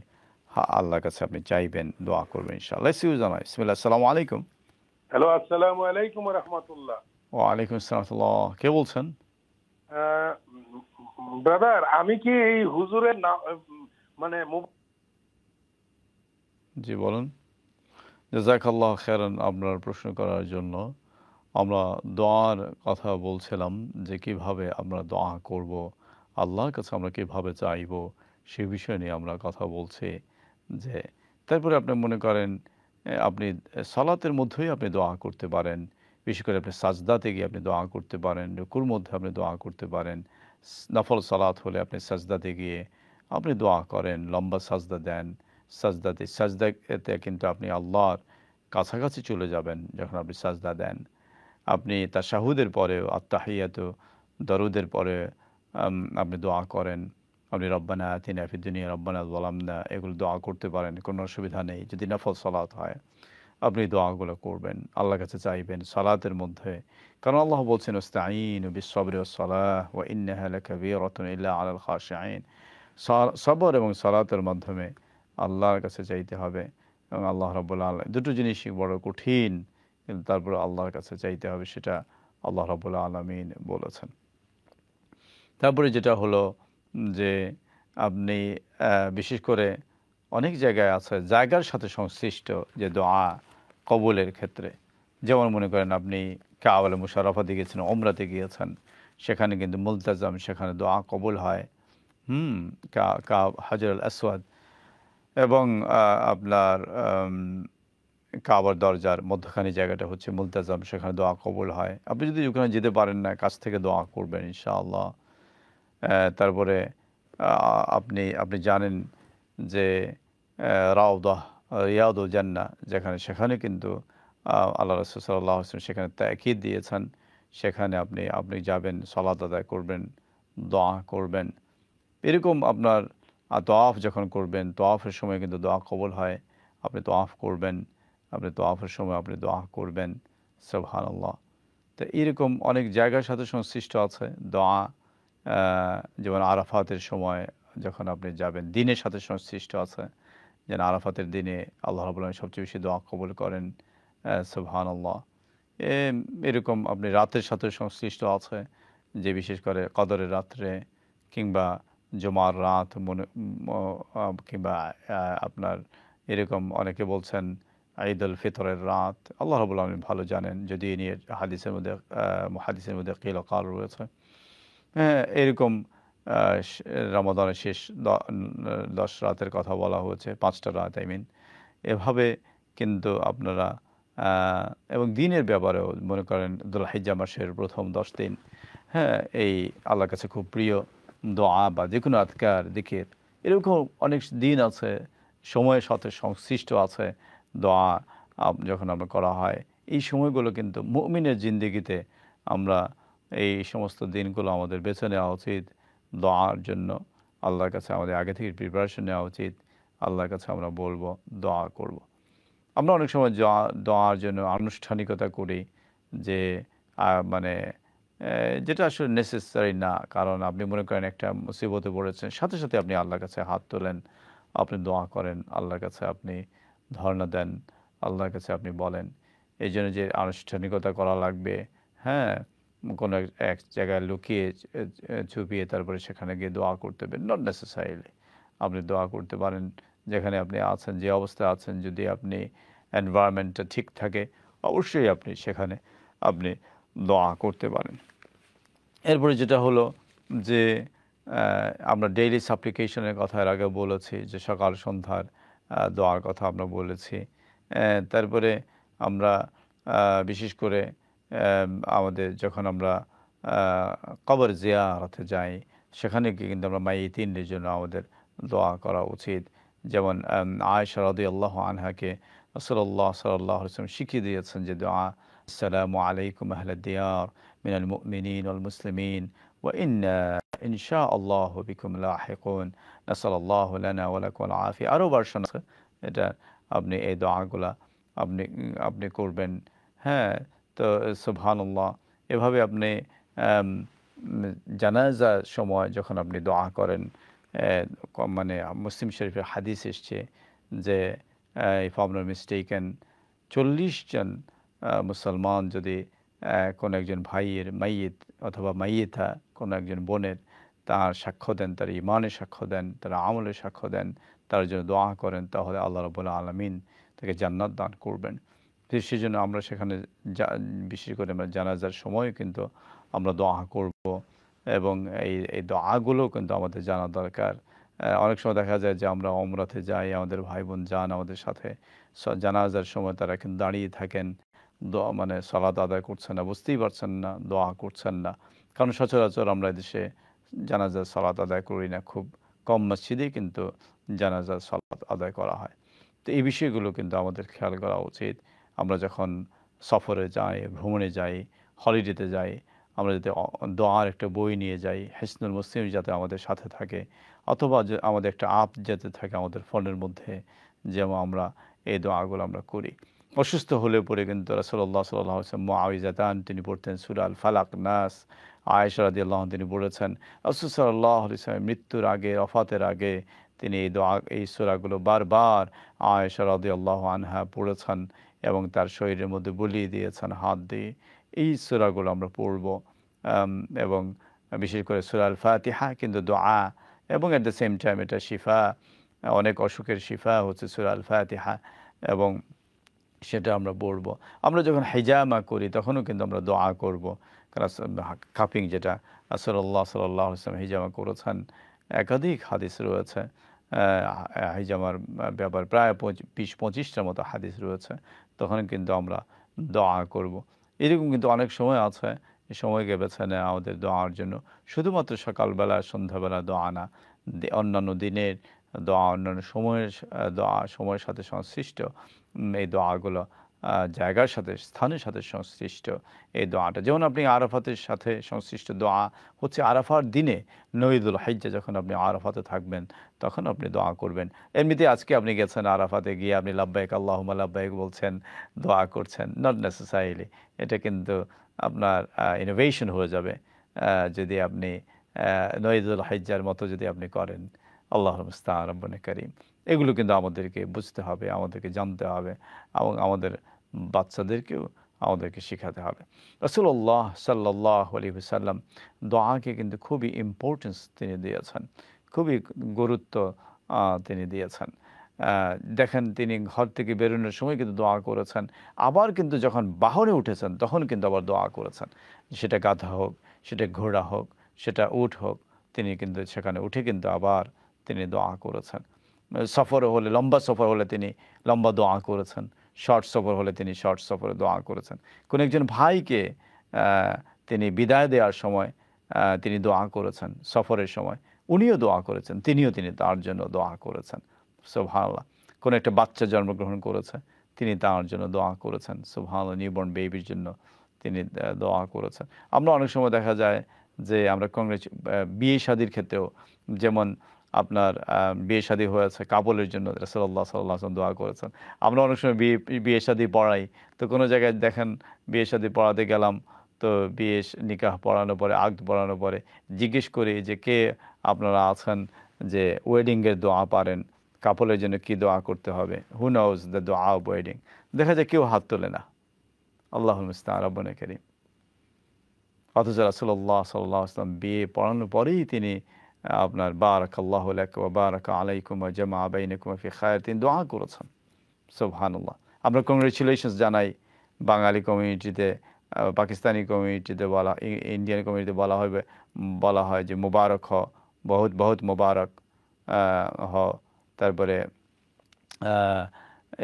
আল্লাহর কাছে আপনি চাইবেন, দোয়া করবেন ইনশাআল্লাহ। জানাই বিসমিল্লাহ। আসসালামু আলাইকুম। হ্যালো, আসসালামু আলাইকুম ওয়া রাহমাতুল্লাহ। ওয়া আলাইকুম আসসালাম। কে বলছেন? ব্রাদার, আমি কি এই হুজুরের মানে জি বলুন। জাযাকাল্লাহ খায়রান আপনার প্রশ্ন করার জন্য। আমরা দোয়ার কথা বলছিলাম যে কিভাবে আমরা দোয়া করব, আল্লাহর কাছে আমরা কিভাবে চাইব, সে বিষয় নিয়ে আমরা কথা বলছি। যে তারপরে আপনি মনে করেন আপনি সালাতের মধ্যেই আপনি দোয়া করতে পারেন, বিশেষ করে আপনি সাজদাতে গিয়ে আপনি দোয়া করতে পারেন, রুকুর মধ্যে আপনি দোয়া করতে পারেন। নফল সালাত হলে আপনি সাজদাতে গিয়ে আপনি দোয়া করেন, লম্বা সাজদা দেন। সাজদাতে কিন্তু আপনি আল্লাহর কাছাকাছি চলে যাবেন যখন আপনি সাজদা দেন। আপনি তাশাহুদের পরেও, আত্তাহিয়াত, দরুদের পরে আপনি দোয়া করেন। আপনি রব্বানা আতিনা ফিদ দুনিয়া রব্বানা যালামনা এগুলো দোয়া করতে পারেন, কোনো অসুবিধা নেই। যদি নফল সালাত হয় আপনি দোয়াগুলো করবেন, আল্লাহর কাছে চাইবেন সালাতের মধ্যে। কারণ আল্লাহ বলছেন ইস্তাঈনু বিস-সাবরি ওয়াস-সালাহ ওয়া ইন্নাহা লাকাবীরাতুন ইল্লা আলাল খাশিঈন। সবর এবং সালাতের মাধ্যমে আল্লাহর কাছে চাইতে হবে, এবং আল্লাহ রাব্বুল আলামিন দুটো জিনিসই বড় কঠিন, কিন্তু তারপরে আল্লাহর কাছে চাইতে হবে, সেটা আল্লাহ রাব্বুল আলামিন বলেছেন। তারপরে যেটা হলো যে আপনি বিশেষ করে অনেক জায়গায় আছে জায়গার সাথে সংশ্লিষ্ট যে দোয়া কবুলের ক্ষেত্রে, যেমন মনে করেন আপনি কাবালে মুশাররফাতে গিয়েছেন, ওমরাতে গিয়েছেন, সেখানে কিন্তু মুলতাজাম, সেখানে দোয়া কবুল হয়। হাজরুল আসওয়াদ এবং আপনার কাবার দরজার মধ্যখানে জায়গাটা হচ্ছে মুলতাজাম, সেখানে দোয়া কবুল হয়। আপনি যদি ওখানে যেতে পারেন না, কাছ থেকে দোয়া করবেন ইনশাআল্লাহ। তারপরে আপনি জানেন যে রাউদাহ রিয়াদুল জান্নাহ যেখানে, সেখানে কিন্তু আল্লাহ রাসূল সাল্লাল্লাহু আলাইহি ওয়াসাল্লাম সেখানে তাকিদ দিয়েছেন, সেখানে আপনি যাবেন, সালাত আদায় করবেন, দোয়া করবেন। এরকম আপনার তওয়াফ যখন করবেন, তওয়াফের সময় কিন্তু দোয়া কবুল হয়। আপনি তওয়াফ করবেন, আপনি তওয়াফের সময় আপনি দোয়া করবেন, সুবহানাল্লাহ। তো এরকম অনেক জায়গার সাথে সংশ্লিষ্ট আছে দোয়া। যেমন আরাফাতের সময় যখন আপনি যাবেন, দিনের সাথে সংশ্লিষ্ট আছে, যেন আরাফাতের দিনে আল্লাহ রাব্বুল আলামিন সবচেয়ে বেশি দোয়া কবুল করেন, সুবহানাল্লাহ। এরকম আপনি রাতের সাথে সংশ্লিষ্ট আছে, যে বিশেষ করে কদরের রাত্রে কিংবা জুমার রাত কিংবা আপনার এরকম অনেকে বলছেন ঈদুল ফিতরের রাত। আল্লাহ রাব্বুল আলামিন ভালো জানেন, যদি এ নিয়ে হাদিসের মধ্যে কিল ও কাল রয়েছে। এরকম রমাদানের শেষ 10 রাতের কথা বলা হয়েছে, 5টা রাত এভাবে কিন্তু আপনারা এবং দিনের ব্যাপারেও মনে করেন যুলহিজ্জা মাসের প্রথম 10 দিন, হ্যাঁ, এই আল্লাহর কাছে খুব প্রিয় দোয়া বা যে কোনো আজকার জিকির, এরকম অনেক দিন আছে, সময়ের সাথে সংশ্লিষ্ট আছে দোয়া যখন আমরা করা হয়। এই সময়গুলো কিন্তু মুমিনের জিন্দেগিতে আমরা এই সমস্ত দিনগুলো আমাদের বেছে নেওয়া উচিত দোয়ার জন্য। আল্লাহর কাছে আমাদের আগে থেকে প্রিপারেশন নেওয়া উচিত। আল্লাহর কাছে আমরা বলবো, দোয়া করব। আমরা অনেক সময় দোয়ার জন্য আনুষ্ঠানিকতা করি যে মানে যেটা আসলে নেসেসারি না। কারণ আপনি মনে করেন একটা মুসিবতে পড়েছেন, সাথে সাথে আপনি আল্লাহর কাছে হাত তোলেন, আপনি দোয়া করেন, আল্লাহর কাছে আপনি ধর্ণা দেন, আল্লাহর কাছে আপনি বলেন। এই জন্য যে আনুষ্ঠানিকতা করা লাগবে, হ্যাঁ, কোনো এক জায়গায় লুকিয়ে চুপিয়ে তারপরে সেখানে গিয়ে দোয়া করতে হবে, নট নেসেসারিলি। আপনি দোয়া করতে পারেন যেখানে আপনি আছেন, যে অবস্থায় আছেন। যদি আপনি এনভায়রনমেন্টটা ঠিক থাকে, অবশ্যই আপনি সেখানে আপনি দোয়া করতে পারেন। এরপরে যেটা হলো যে আমরা ডেইলি সাপ্লিকেশনের কথা এর আগে বলেছি, যে সকাল সন্ধ্যার দোয়ার কথা আমরা বলেছি। তারপরে আমরা বিশেষ করে আমাদের যখন আমরা কবর জিয়ারতে যাই, সেখানে গিয়ে কিন্তু আমরা মাইয়িতিনদের জন্য আমাদের দোয়া করা উচিত। যেমন আয়েশা রাদিয়াল্লাহু আনহাকে রাসূলুল্লাহ সাল্লাল্লাহু আলাইহি ওয়াসাল্লাম শিখিয়ে দিয়েছেন যে দোয়া, আসসালামু আলাইকুম আহলাদ দিয়ার মিনাল মুমিনিন ওয়াল মুসলিমিন ওয়া ইন্না ইনশাআল্লাহু বিকুম লাহিকুন নাসাল্লাল্লাহু লানা ওয়া লাকুমুল আফিয়া। আরও ভার্সন আছে, এটা আপনি এই দোয়াগুলা আপনি আপনি করবেন। হ্যাঁ, তো সুবহানাল্লাহ, এভাবে আপনি জানাজার সময় যখন আপনি দোয়া করেন, মানে মুসলিম শরীফের হাদিস এসছে যে ইফ আম নট মিস্টেকেন 40 জন মুসলমান যদি কোনো একজন ভাইয়ের মাইয়িত অথবা মাইয়িতা কোনো একজন বোনের তার সাক্ষ্য দেন, তার ইমানের সাক্ষ্য দেন, তার আমলের সাক্ষ্য দেন, তার জন্য দোয়া করেন, তাহলে আল্লাহ রাব্বুল আলামিন তাকে জান্নাত দান করবেন। সেই জন্য আমরা সেখানে বিশেষ করে আমরা জানাজার সময় কিন্তু আমরা দোয়া করব, এবং এই দোয়াগুলো কিন্তু আমাদের জানা দরকার। অনেক সময় দেখা যায় যে আমরা ওমরাতে যাই, আমাদের ভাই বোন যান আমাদের সাথে, জানাজার সময় তারা কিন্তু দাঁড়িয়ে থাকেন, দোয়া মানে সালাত আদায় করছেন না, বুঝতেই পারছেন না, দোয়া করছেন না। কারণ সচরাচর আমরা দেশে জানাজার সালাত আদায় করি না, খুব কম মসজিদেই কিন্তু জানাজার সালাত আদায় করা হয়। তো এই বিষয়গুলো কিন্তু আমাদের খেয়াল করা উচিত। আমরা যখন সফরে যাই, ভ্রমণে যাই, হলিডেতে যাই, আমরা যাতে দোয়ার একটা বই নিয়ে যাই, হিসনুল মুসলিম যাতে আমাদের সাথে থাকে, অথবা যে আমাদের একটা অ্যাপ যাতে থাকে আমাদের ফোনের মধ্যে, যেমন আমরা এই দোয়াগুলো আমরা করি। অসুস্থ হলে পরে কিন্তু রাসূলুল্লাহ সাল্লাল্লাহু আলাইহি ওয়াসাল্লাম মুআউযাতান তিনি পড়তেন, সূরা আল ফালাক, নাস। আয়েশা রাদিয়াল্লাহু আনহা তিনি বলেছেন রাসূল সাল্লাল্লাহু আলাইহি ওয়াসাল্লাম মৃত্যুর আগে, ওফাতের আগে তিনি এই দোয়া, এই সূরাগুলো বারবার আয়েশা রাদিয়াল্লাহু আনহা পড়েছেন এবং তার শরীরের মধ্যে বুলিয়ে দিয়েছেন হাত দিয়ে। এই সূরাগুলো আমরা পড়ব, এবং বিশেষ করে সূরা আল ফাতিহা কিন্তু দোয়া, এবং এট দ্য সেম টাইম এটা শিফা, অনেক অসুখের শিফা হচ্ছে সূরা আল ফাতিহা, এবং সেটা আমরা পড়ব। আমরা যখন হিজামা করি তখনও কিন্তু আমরা দোয়া করব, কারণ কাপিং যেটা রাসূলুল্লাহ সাল্লাল্লাহু আলাইহি ওয়াসাল্লাম হিজামা করেছেন, একাধিক হাদিস রয়েছে হিজামার ব্যাপার, প্রায় 20-25টার মতো হাদিস রয়েছে। তখন কিন্তু আমরা দোয়া করব। এরকম কিন্তু অনেক সময় আছে, এই সময়কে বেছে নেয় আমাদের দোয়ার জন্য। শুধুমাত্র সকালবেলা সন্ধ্যাবেলা দোয়া না, অন্যান্য দিনের দোয়া, অন্যান্য সময়ের দোয়া, সময়ের সাথে সংশ্লিষ্ট এই দোয়াগুলো, জায়গার সাথে, স্থানের সাথে সংশ্লিষ্ট এই দোয়াটা। যেমন আপনি আরাফাতের সাথে সংশ্লিষ্ট দোয়া হচ্ছে আরাফার দিনে, নঈদুল হিজ্জা যখন আপনি আরাফাতে থাকবেন তখন আপনি দোয়া করবেন। এমনিতে আজকে আপনি গেছেন আরাফাতে, গিয়ে আপনি লাব্বাইক আল্লাহুম্মা লাব্বাইক বলছেন, দোয়া করছেন, নট নেসেসারিলি। এটা কিন্তু আপনার ইনোভেশন হয়ে যাবে যদি আপনি নঈদুল হিজ্জার মতো যদি আপনি করেন। আল্লাহুল মুস্তাআন, রব্বুনা কারীম। এগুলো কিন্তু আমাদেরকে বুঝতে হবে, আমাদেরকে জানতে হবে, এবং আমাদের বাচ্চাদেরকেও আমাদেরকে শেখাতে হবে। রাসূলুল্লাহ সাল্লাল্লাহু আলাইহি ওয়াসাল্লাম দোয়াকে কিন্তু খুবই ইম্পর্টেন্স তিনি দিয়েছেন, খুবই গুরুত্ব তিনি দিয়েছেন। দেখেন তিনি ঘর থেকে বেরোনোর সময় কিন্তু দোয়া করেছেন, আবার কিন্তু যখন বাহনে উঠেছেন তখন কিন্তু আবার দোয়া করেছেন। সেটা গাধা হোক, সেটা ঘোড়া হোক, সেটা উট হোক, তিনি কিন্তু সেখানে উঠে কিন্তু আবার তিনি দোয়া করেছেন। সফর হলে, লম্বা সফর হলে তিনি লম্বা দোয়া করেছেন। শর্ট সফর হলে তিনি শর্ট সফরে দোয়া করেছেন। কোনো একজন ভাইকে তিনি বিদায় দেওয়ার সময় তিনি দোয়া করেছেন, সফরের সময় উনিও দোয়া করেছেন, তিনি তার জন্য দোয়া করেছেন। সুবহানাল্লাহ। কোনো একটা বাচ্চা জন্মগ্রহণ করেছে, তিনি তার জন্য দোয়া করেছেন। সুবহানাল্লাহ। নিউবর্ন বেবির জন্য তিনি দোয়া করেছেন। আমরা অনেক সময় দেখা যায় যে আমরা বিয়ে শাদির ক্ষেত্রেও, যেমন আপনার বিয়ে শাদী হয়েছে, কাবুলের জন্য রাসূলুল্লাহ সাল্লাল্লাহু আলাইহি ওয়াসাল্লাম দোয়া করেছেন। আমরা অনেক সময় বিয়ে শাদী পড়াই, তো কোনো জায়গায় দেখেন বিয়ে শাদী পড়াতে গেলাম, তো নিকাহ পড়ানোর পরে, আকদ পড়ানোর পরে জিজ্ঞেস করি যে কে আপনারা আছেন যে ওয়েডিংয়ের দোয়া পারেন, কাপলের জন্য কি দোয়া করতে হবে, হু নোজ দ্য দোয়া অফ ওয়েডিং। দেখা যায় কেউ হাত তোলে না। আল্লাহুল মুস্তাআন, রব্বুনা কারীম। অথচ রাসূলুল্লাহ সাল্লাল্লাহু আলাইহি ওয়াসাল্লাম বিয়ে পড়ানোর পরেই তিনি আপনার বারাকাল্লাহু লাক ওয়া বারাকা আলাইকুম ওয়া জামা বাইনাকুম ফি খায়র, তিনি দোয়া করেছেন। সুবহানাল্লাহ। আমরা কংগ্রেচুলেশনস জানাই বাঙালি কমিউনিটিতে, পাকিস্তানি কমিউনিটিতে ইন্ডিয়ান কমিউনিটিতে বলা হয় যে মুবারক হ, বহুত বহুত মুবারক হ। তারপরে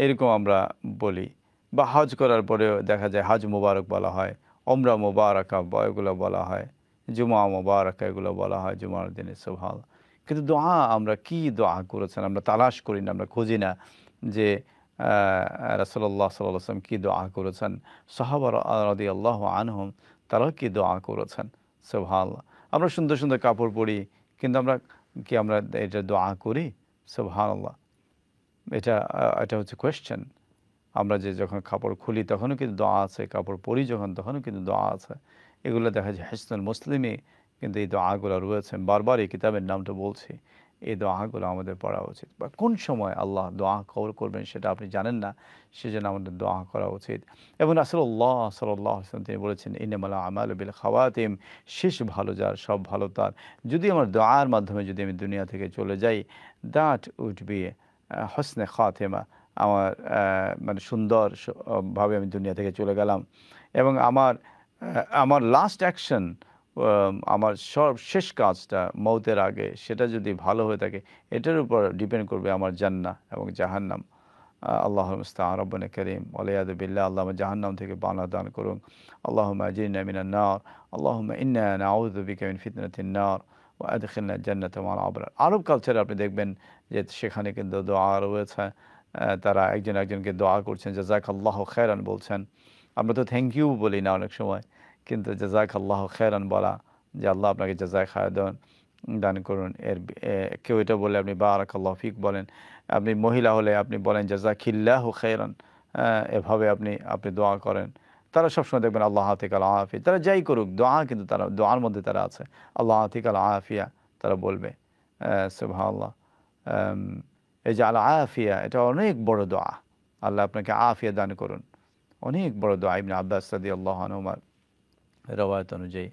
এরকম আমরা বলি। বা হজ করার পরেও দেখা যায় হজ মুবারক বলা হয়, ওমরা মুবারাকা এগুলো বলা হয়, জুমা মুবারাকা এগুলো বলা হয় জুমার দিনে। সুবহানাল্লাহ। কিন্তু দোয়া আমরা কি দোয়া করেছেন আমরা তালাশ করি না, আমরা খুঁজি না যে রাসূলুল্লাহ সাল্লাল্লাহু আলাইহি ওয়াসাল্লাম কি দোয়া করেছেন, সাহাবা রাদিয়াল্লাহু আনহুম তারা কি দোয়া করেছেন। সুবহানাল্লাহ। আমরা সুন্দর সুন্দর কাপড় পরি, কিন্তু আমরা এটা দোয়া করি? সুবহানাল্লাহ। এটা হচ্ছে কোয়েশ্চেন। আমরা যে যখন কাপড় খুলি তখনও কিন্তু দোয়া আছে, কাপড় পরি যখন তখনও কিন্তু দোয়া আছে। এগুলো দেখা যায় হিসনুল মুসলিমে কিন্তু এই দোয়াগুলো রয়েছে। বারবার এই কিতাবের নামটা বলছি, এই দোয়াগুলো আমাদের পড়া উচিত। বা কোন সময় আল্লাহ দোয়া কবুল করবেন সেটা আপনি জানেন না, সেজন্য আমাদের দোয়া করা উচিত। এবং রাসূলুল্লাহ সাল্লাল্লাহু আলাইহি ওয়াসাল্লাম তিনি বলেছেন, ইন্নামাল আমালু বিল খাওয়াতিম, শেষ ভালো যার সব ভালো তার। যদি আমার দোয়ার মাধ্যমে যদি আমি দুনিয়া থেকে চলে যাই, দ্যাট উড বি হসনে খাতেমা, আমার মানে সুন্দর ভাবে আমি দুনিয়া থেকে চলে গেলাম। এবং আমার লাস্ট অ্যাকশন, আমার শেষ কাজটা মৌতের আগে, সেটা যদি ভালো হয়ে থাকে, এটার উপর ডিপেন্ড করবে আমার জান্নাহ এবং জাহান্নাম। আল্লাহুল মুস্তাআন, রব্বুনা কারীম। ওয়ালিয়াযু বিল্লাহ। আল্লাহ আমার জাহান্নাম থেকে পানাহ দান করুন। আল্লাহুম্মা আজিরনা মিনান নার, আল্লাহুম্মা ইন্না নাউযু বিকা মিন ফিতনাতিন নার ওয়া আদখিলনা জান্নাতা মা'আল আবরার। আরব কালচারে আপনি দেখবেন যে সেখানে কিন্তু দোয়া রয়েছে, তারা একজনকে দোয়া করছেন, জাযাকাল্লাহু খায়রান বলছেন। আমরা তো থ্যাংক ইউ বলি না অনেক সময়, কিন্তু জাযাকাল্লাহু খায়রান বলা, যে আল্লাহ আপনাকে জাযায়ে খায়র দান করুন, কেউ এটা বলে আপনি বারাকাল্লাহু ফিক বলেন। আপনি মহিলা হলে আপনি বলেন জাযাকিল্লাহু খায়রান, এভাবে আপনি দোয়া করেন। তারা সবসময় দেখবেন আল্লাহ আতিকাল আফিয়া, তারা যাই করুক দোয়া, কিন্তু তারা দোয়ার মধ্যে তারা আছে আল্লাহ আতিকাল আফিয়া, তারা বলবে। সুবহানাল্লাহ। এই যে আল আফিয়া, এটা অনেক বড় দোয়া। আল্লাহ আপনাকে আফিয়া দান করুন, অনেক বড় দোয়া। ইবনে আব্বাস রাদিয়াল্লাহু আনহুমার রওয়ায়াত অনুযায়ী।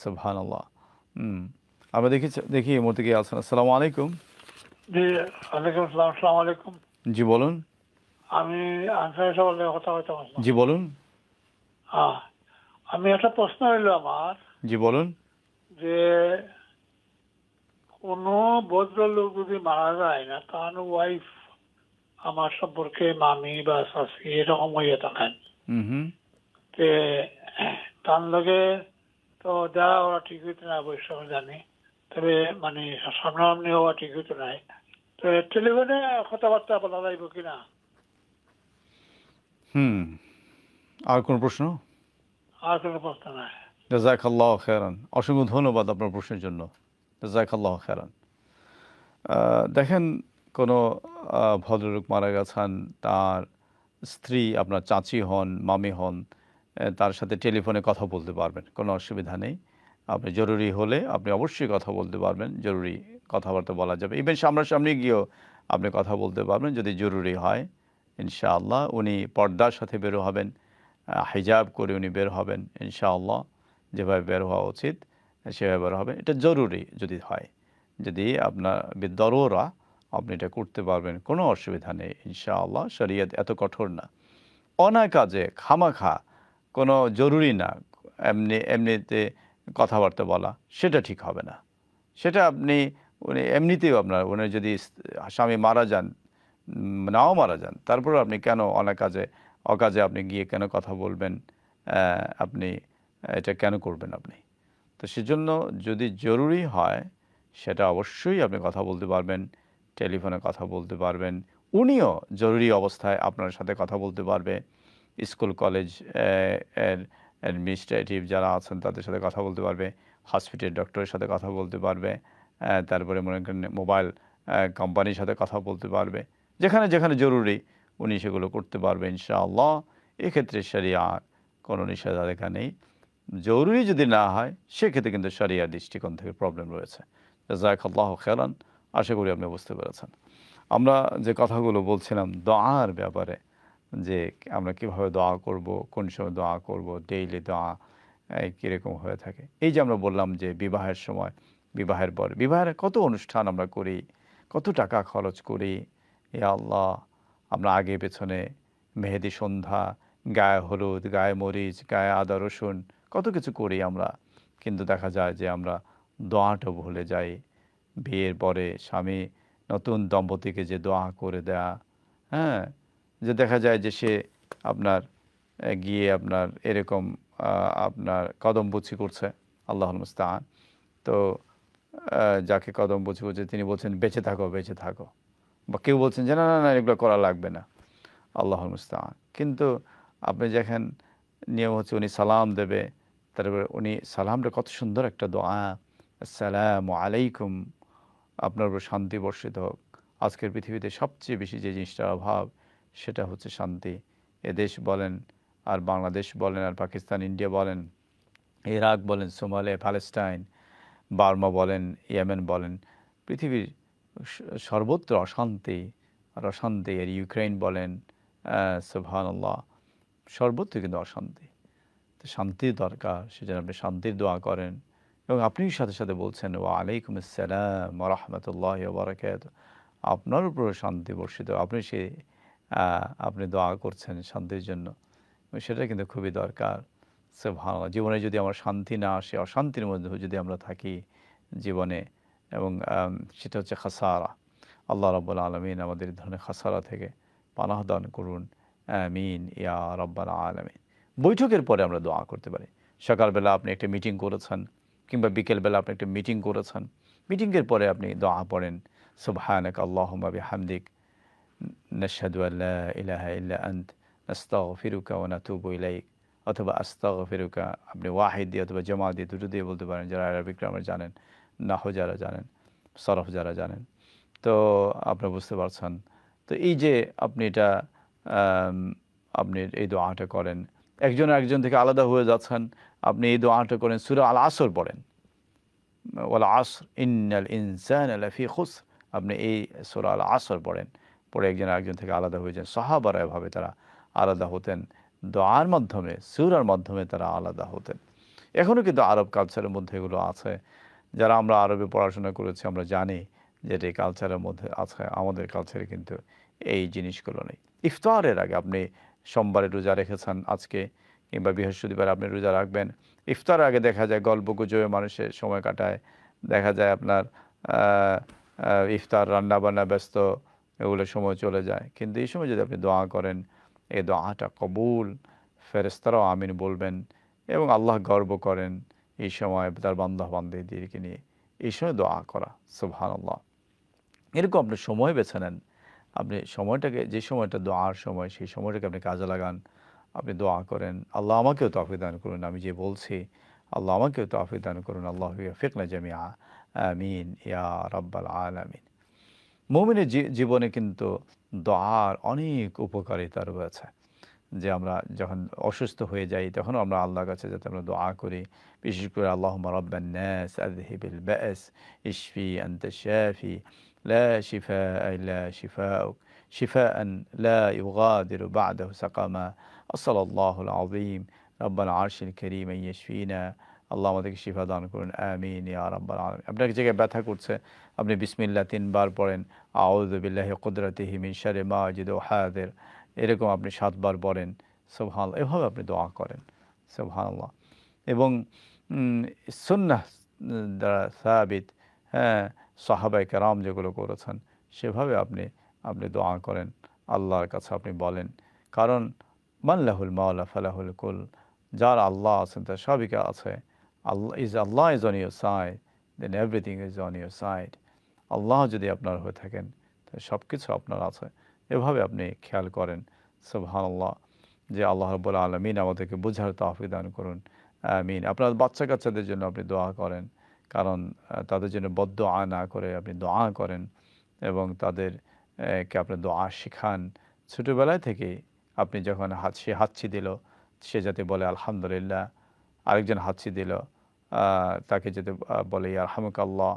সুবহানাল্লাহ। আমরা দেখি এই মুহূর্তে কি আছেন। আসসালামু আলাইকুম। জি, ওয়ালাইকুম আসসালাম। আসসালামু আলাইকুম। জি বলুন। আমি আনসারের সাথে কথা বলতে। জি বলুন। আমি একটা প্রশ্ন হইল আমার। জি বলুন। যে কোনো ভদ্রলোক যদি মারা যায় না, তার ওয়াইফ আমার সম্পর্কে মামি বা শাশি এরকম হইয়া থাকেন, তার লগে তো দেওয়া ওরা ঠিক হইতে না, অবশ্য জানি, তবে মানে সামনাসামনি হওয়া ঠিক হইতে নাই। তো টেলিফোনে কথাবার্তা বলা যাইব কিনা? আর কোন প্রশ্ন? আর কোনো প্রশ্ন নাই। জাযাকাল্লাহু খায়রান। অসংখ্য ধন্যবাদ আপনার প্রশ্নের জন্য। জাযাকাল্লাহু খায়রান। দেখেন, কোনো ভদ্রলোক মারা গেছেন, তার স্ত্রী আপনার চাচি হন, মামি হন, তার সাথে টেলিফোনে কথা বলতে পারবেন, কোনো অসুবিধা নেই। আপনি জরুরি হলে আপনি অবশ্যই কথা বলতে পারবেন, জরুরি কথাবার্তা বলা যাবে। ইভেন সামনাসামনি গিয়েও আপনি কথা বলতে পারবেন যদি জরুরি হয়। ইনশাআল্লাহ উনি পর্দার সাথে বের হবেন, হিজাব করে উনি বের হবেন ইনশাআল্লাহ, যেভাবে বের হওয়া উচিত সেভাবে বের হবেন। এটা জরুরি যদি হয়, যদি আপনার বিদরুরা আপনি এটা করতে পারবেন, কোনো অসুবিধা নেই ইনশাআল্লাহ। শরীয়ত এত কঠোর না। অনাকাজে খামাখা কোনো জরুরি না এমনিতে কথাবার্তা বলা, সেটা ঠিক হবে না। সেটা উনি এমনিতেও উনি যদি স্বামী মারা যান নাও মারা যান, তারপরে আপনি কেন অকাজে আপনি গিয়ে কেন কথা বলবেন? আপনি এটা কেন করবেন আপনি? তো সেজন্য যদি জরুরি হয় সেটা অবশ্যই আপনি কথা বলতে পারবেন, টেলিফোনে কথা বলতে পারবেন। উনিও জরুরি অবস্থায় আপনার সাথে কথা বলতে পারবে। স্কুল, কলেজ এর অ্যাডমিনিস্ট্রেটিভ যারা আছেন তাদের সাথে কথা বলতে পারবে। হসপিটাল ডক্টরের সাথে কথা বলতে পারবে। তারপরে মনে করেন মোবাইল কোম্পানির সাথে কথা বলতে পারবে। যেখানে জরুরি উনি সেগুলো করতে পারবে ইনশাআল্লাহ। এক্ষেত্রে শরিয়ার কোনো নিষেধাজ্ঞা নেই। জরুরি যদি না হয় সেক্ষেত্রে কিন্তু শরিয়ার দৃষ্টিকোণ থেকে প্রবলেম রয়েছে। জাযাকাল্লাহু খায়রান। আশা করি আপনি বুঝতে পেরেছেন। আমরা যে কথাগুলো বলছিলাম দোয়ার ব্যাপারে, যে আমরা কিভাবে দোয়া করব, কোন সময় দোয়া করব, ডেইলি দোয়া কীরকম হয়ে থাকে। এই যে আমরা বললাম যে বিবাহের সময়, বিবাহের পর, বিবাহের কত অনুষ্ঠান আমরা করি, কত টাকা খরচ করি। ইয়া আল্লাহ, আমরা আগে পেছনে মেহেদি সন্ধ্যা, গায়ে হলুদ, গায়ে মরিচ, গায়ে আদা রসুন, কত কিছু করি আমরা। কিন্তু দেখা যায় যে আমরা দোয়াটা ভুলে যাই। বিয়ের পরে স্বামী নতুন দম্পতিকে যে দোয়া করে দেয়া, হ্যাঁ, যে দেখা যায় যে সে আপনার গিয়ে আপনার এরকম আপনার কদম বুছি করছে, আল্লাহুল মুস্তাআন। তো যাকে কদম বুছি করছে তিনি বলছেন বেঁচে থাকো, বেঁচে থাকো। বা কেউ বলছেন যে না না না এগুলো করা লাগবে না, আল্লাহুল মুস্তাআন। কিন্তু আপনি দেখেন নিয়ম হচ্ছে উনি সালাম দেবে, তারপরে উনি সালামটা কত সুন্দর একটা দোয়া, আসসালামু আলাইকুম, আপনার উপর শান্তি বর্ষিত হোক। আজকের পৃথিবীতে সবচেয়ে বেশি যে জিনিসটার অভাব সেটা হচ্ছে শান্তি। এদেশ বলেন আর বাংলাদেশ বলেন আর পাকিস্তান, ইন্ডিয়া বলেন, ইরাক বলেন, সোমালিয়া, প্যালেস্টাইন, বার্মা বলেন, ইয়েমেন বলেন, পৃথিবীর সর্বত্র অশান্তি আর অশান্তি। আর ইউক্রেন বলেন, সুবহানাল্লাহ, সর্বত্র কিন্তু অশান্তি। তো শান্তির দরকার, সেজন্য আপনি শান্তির দোয়া করেন। এবং আপনি সাথে সাথে বলছেন ওয়া আলাইকুম আসসালাম ওয়া রাহমাতুল্লাহি ওয়া বারাকাতুহু, আপনার উপর শান্তি বর্ষিত। আপনি দোয়া করছেন শান্তির জন্য, এবং সেটা কিন্তু খুবই দরকার। সুবহানাল্লাহ, জীবনে যদি আমার শান্তি না আসে, অশান্তির মধ্যে যদি আমরা থাকি জীবনে, এবং সেটা হচ্ছে খাসারা। আল্লাহ রাব্বুল আলামিন আমাদের এই ধরনের খাসারা থেকে পানাহ দান করুন, আমিন ইয়া রাব্বাল আলামিন। বৈঠকের পরে আমরা দোয়া করতে পারি। সকালবেলা আপনি একটা মিটিং করেছেন, কিংবা বিকেলবেলা আপনি একটা মিটিং করেছেন, মিটিংয়ের পরে আপনি দোয়া পড়েন, সুবহানাকা আল্লাহুম্মা বিহামদিক নাশহাদু আল্লা ইলাহা ইল্লা আন্ত নাস্তাগফিরুকা ওয়া নাতুবু ইলাইক, অথবা আস্তাগফিরুকা আপনি ওয়াহিদ দিয়ে অথবা জামা দিয়ে দুটো দিয়ে বলতে পারেন, যারা আরবিক গ্রামার জানেন, নাহু যারা জানেন, সরফ যারা জানেন। তো আপনি বুঝতে পারছেন। তো এই যে আপনি এটা আপনি এই দোয়াটা করেন, একজন আরেকজন থেকে আলাদা হয়ে যাচ্ছেন, আপনি এই দোয়াটা করেন, সূরা আল আসর পড়েন, ওয়াল আসর ইন্নাল ইনসানা লাফি খুসর, আপনি এই সূরা আল আসর পড়েন, পরে একজন আরেকজন থেকে আলাদা হয়ে যান। সাহাবারা এভাবে তারা আলাদা হতেন, দোয়ার মাধ্যমে, সূরার মাধ্যমে তারা আলাদা হতেন। এখনও কিন্তু আরব কালচারের মধ্যে এগুলো আছে। যারা আমরা আরবে পড়াশোনা করেছি আমরা জানি যে এই কালচারের মধ্যে আছে। আমাদের কালচারে কিন্তু এই জিনিসগুলো নেই। ইফতারের আগে আপনি সোমবারে রোজা রেখেছেন আজকে, কিংবা বৃহস্পতিবার আপনি রোজা রাখবেন, ইফতারের আগে দেখা যায় গল্প গুজবে মানুষের সময় কাটায়, দেখা যায় আপনার ইফতার রান্নাবান্না ব্যস্ত, এগুলো সময় চলে যায়। কিন্তু এই সময় যদি আপনি দোয়া করেন, এই দোয়াটা কবুল, ফেরেশতারাও আমিন বলবেন, এবং আল্লাহ গর্ব করেন এই সময় তার বান্দা বান্দীদেরকে নিয়ে এই সময় দোয়া করা। সুবহানাল্লাহ, এরকম আপনি সময় বেছে নেন। আপনি সময়টাকে, যে সময়টা দোয়ার সময়, সেই সময়টাকে আপনি কাজে লাগান, আপনি দোয়া করেন, আল্লাহ আমাকেও তৌফিক দান করুন, আমি যে বলছি আল্লাহ আমাকেও তৌফিক দান করুন, আল্লাহু ইয়াফিকনা জামিআ, আমিন ইয়া রাব্বাল আলামিন। মুমিনের জীবনে কিন্তু দোয়ার অনেক উপকারিতা রয়েছে। যে আমরা যখন অসুস্থ হয়ে যাই তখন আমরা আল্লাহর কাছে যাতে আমরা দোয়া করি, বিশেষ করে আল্লাহুম্মা রাব্বান নাস আযহিবিল বা'স ইশফি আনতা শাফি লা শিফাআ ইল্লা শিফাউক শিফাআন লা ইউগাদিরু বা'দাহু সাকামা আসাল্লাল্লাহুল আযীম রাব্বাল আরশিল কারীম আন ইয়াশফিনা, আল্লাহ আমাদেরকে শিফা দান করুন, আমিন ইয়া রাব্বাল আলামিন। আপনার জায়গায় ব্যথা করছে, আপনি বিসমিল্লাহ 3 বার পড়েন, আউযু বিল্লাহি কুদরাতিহি মিন শাররি মা আজিদু হাযির, এরকম আপনি 7 বার পড়েন। সুবহানাল্লাহ, এভাবে আপনি দোয়া করেন। সুবহানাল্লাহ। এবং সুন্নাহ দ্বারা সাবিত, হ্যাঁ, সাহাবায়ে কেরাম যেগুলো করেছেন সেভাবে আপনি আপনি দোয়া করেন, আল্লাহর কাছে আপনি বলেন। কারণ মাল্লাহুল মাওলা ফালাহুল কুল, যার আল্লাহ আছেন তার সবই আছে। Allah is on your side, then everything is on your side. আল্লাহ যদি আপনার হয়ে থাকেন তাহলে সব কিছু আপনার আছে। এভাবে আপনি খেয়াল করেন। সুবহানাল্লাহ, যে আল্লাহ রাব্বুল আলামিন আমাদেরকে বুঝার তৌফিক দান করুন। আমিন। আপনার বাচ্চা কাচ্চাদের জন্য আপনি দোয়া করেন, কারণ তাদের জন্য বদদোয়া না করে আপনি দোয়া করেন এবং তাদের কে আপনি দোয়া শিখান। ছোটোবেলায় থেকেই আপনি যখন সে হাঁচি দিল, সে যাতে বলে আলহামদুলিল্লাহ। আরেকজন হাঁচি দিল, তাকে যাতে বলে ইয়ারহামুকাল্লাহ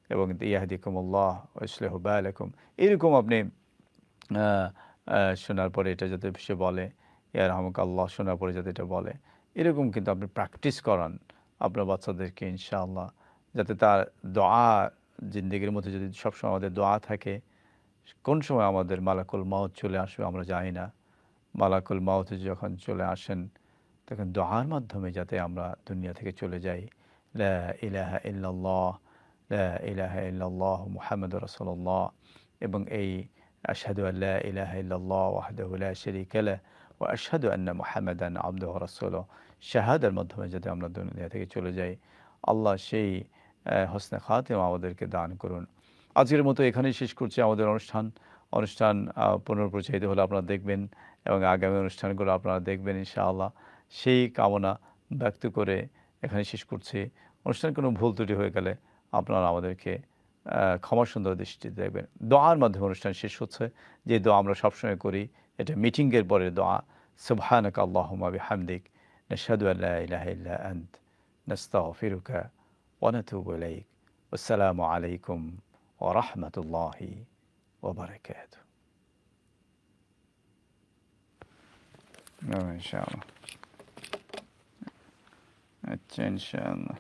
এবং ইয়াহদিকুমুল্লাহ ওয়া ইসলিহু বালাকুম। এরকম আপনি শোনার পরে এটা যাতে সে বলে ইয়ারহামুকাল্লাহ, শোনার পরে যাতে এটা বলে, এরকম কিন্তু আপনি প্র্যাকটিস করান আপনার বাচ্চাদেরকে ইনশাআল্লাহ, যাতে তার দোয়া জিন্দেগির মধ্যে যদি সবসময় আমাদের দোয়া থাকে। কোন সময় আমাদের মালাকুল মাউত চলে আসবে আমরা জানি না। মালাকুল মাউত যখন চলে আসেন তখন দোয়ার মাধ্যমে যাতে আমরা দুনিয়া থেকে চলে যাই। লা ইলাহা ইল্লাল্লাহ, লা ইলাহা ইল্লাল্লাহ মুহাম্মাদুর রাসূলুল্লাহ, এবং এই আশহাদু আল্লা ইলাহা ইল্লাল্লাহ ওয়াহদাহু লা শারীকা লাহু ওয়া আশহাদু আন্না মুহাম্মাদান আবদুহু ওয়া রাসূলুহু, শাহাদার মাধ্যমে যাতে আমরা দুনিয়া থেকে চলে যাই। আল্লাহ সেই হসনে খাতিমা আমাদেরকে দান করুন। আজকের মতো এখানেই শেষ করছি আমাদের অনুষ্ঠান পুনঃপ্রচারিত হলে আপনারা দেখবেন এবং আগামী অনুষ্ঠানগুলো আপনারা দেখবেন ইনশাআল্লাহ। সেই কামনা ব্যক্ত করে এখানে শেষ করছি। অনুষ্ঠান কোনো ভুল ত্রুটি হয়ে গেলে আপনারা আমাদেরকে ক্ষমা সুন্দর দৃষ্টিতে দেখবেন। দোয়ার মাধ্যমে অনুষ্ঠান শেষ হচ্ছে, যে দোয়া আমরা সবসময় করি, এটা মিটিংয়ের পরে দোয়া। সুবহানাকা আল্লাহুম্মা বিহামদিক, নাশহাদু আল্লা ইলাহা ইল্লা আন্ত, নাস্তাগফিরুকা ওয়া নাতুবু ইলাইক। আসসালামু আলাইকুম ওয়া রাহমাতুল্লাহি ওয়া বারাকাতুহু। ইনশাআল্লাহ। আচ্ছা ইনশাআল্লাহ।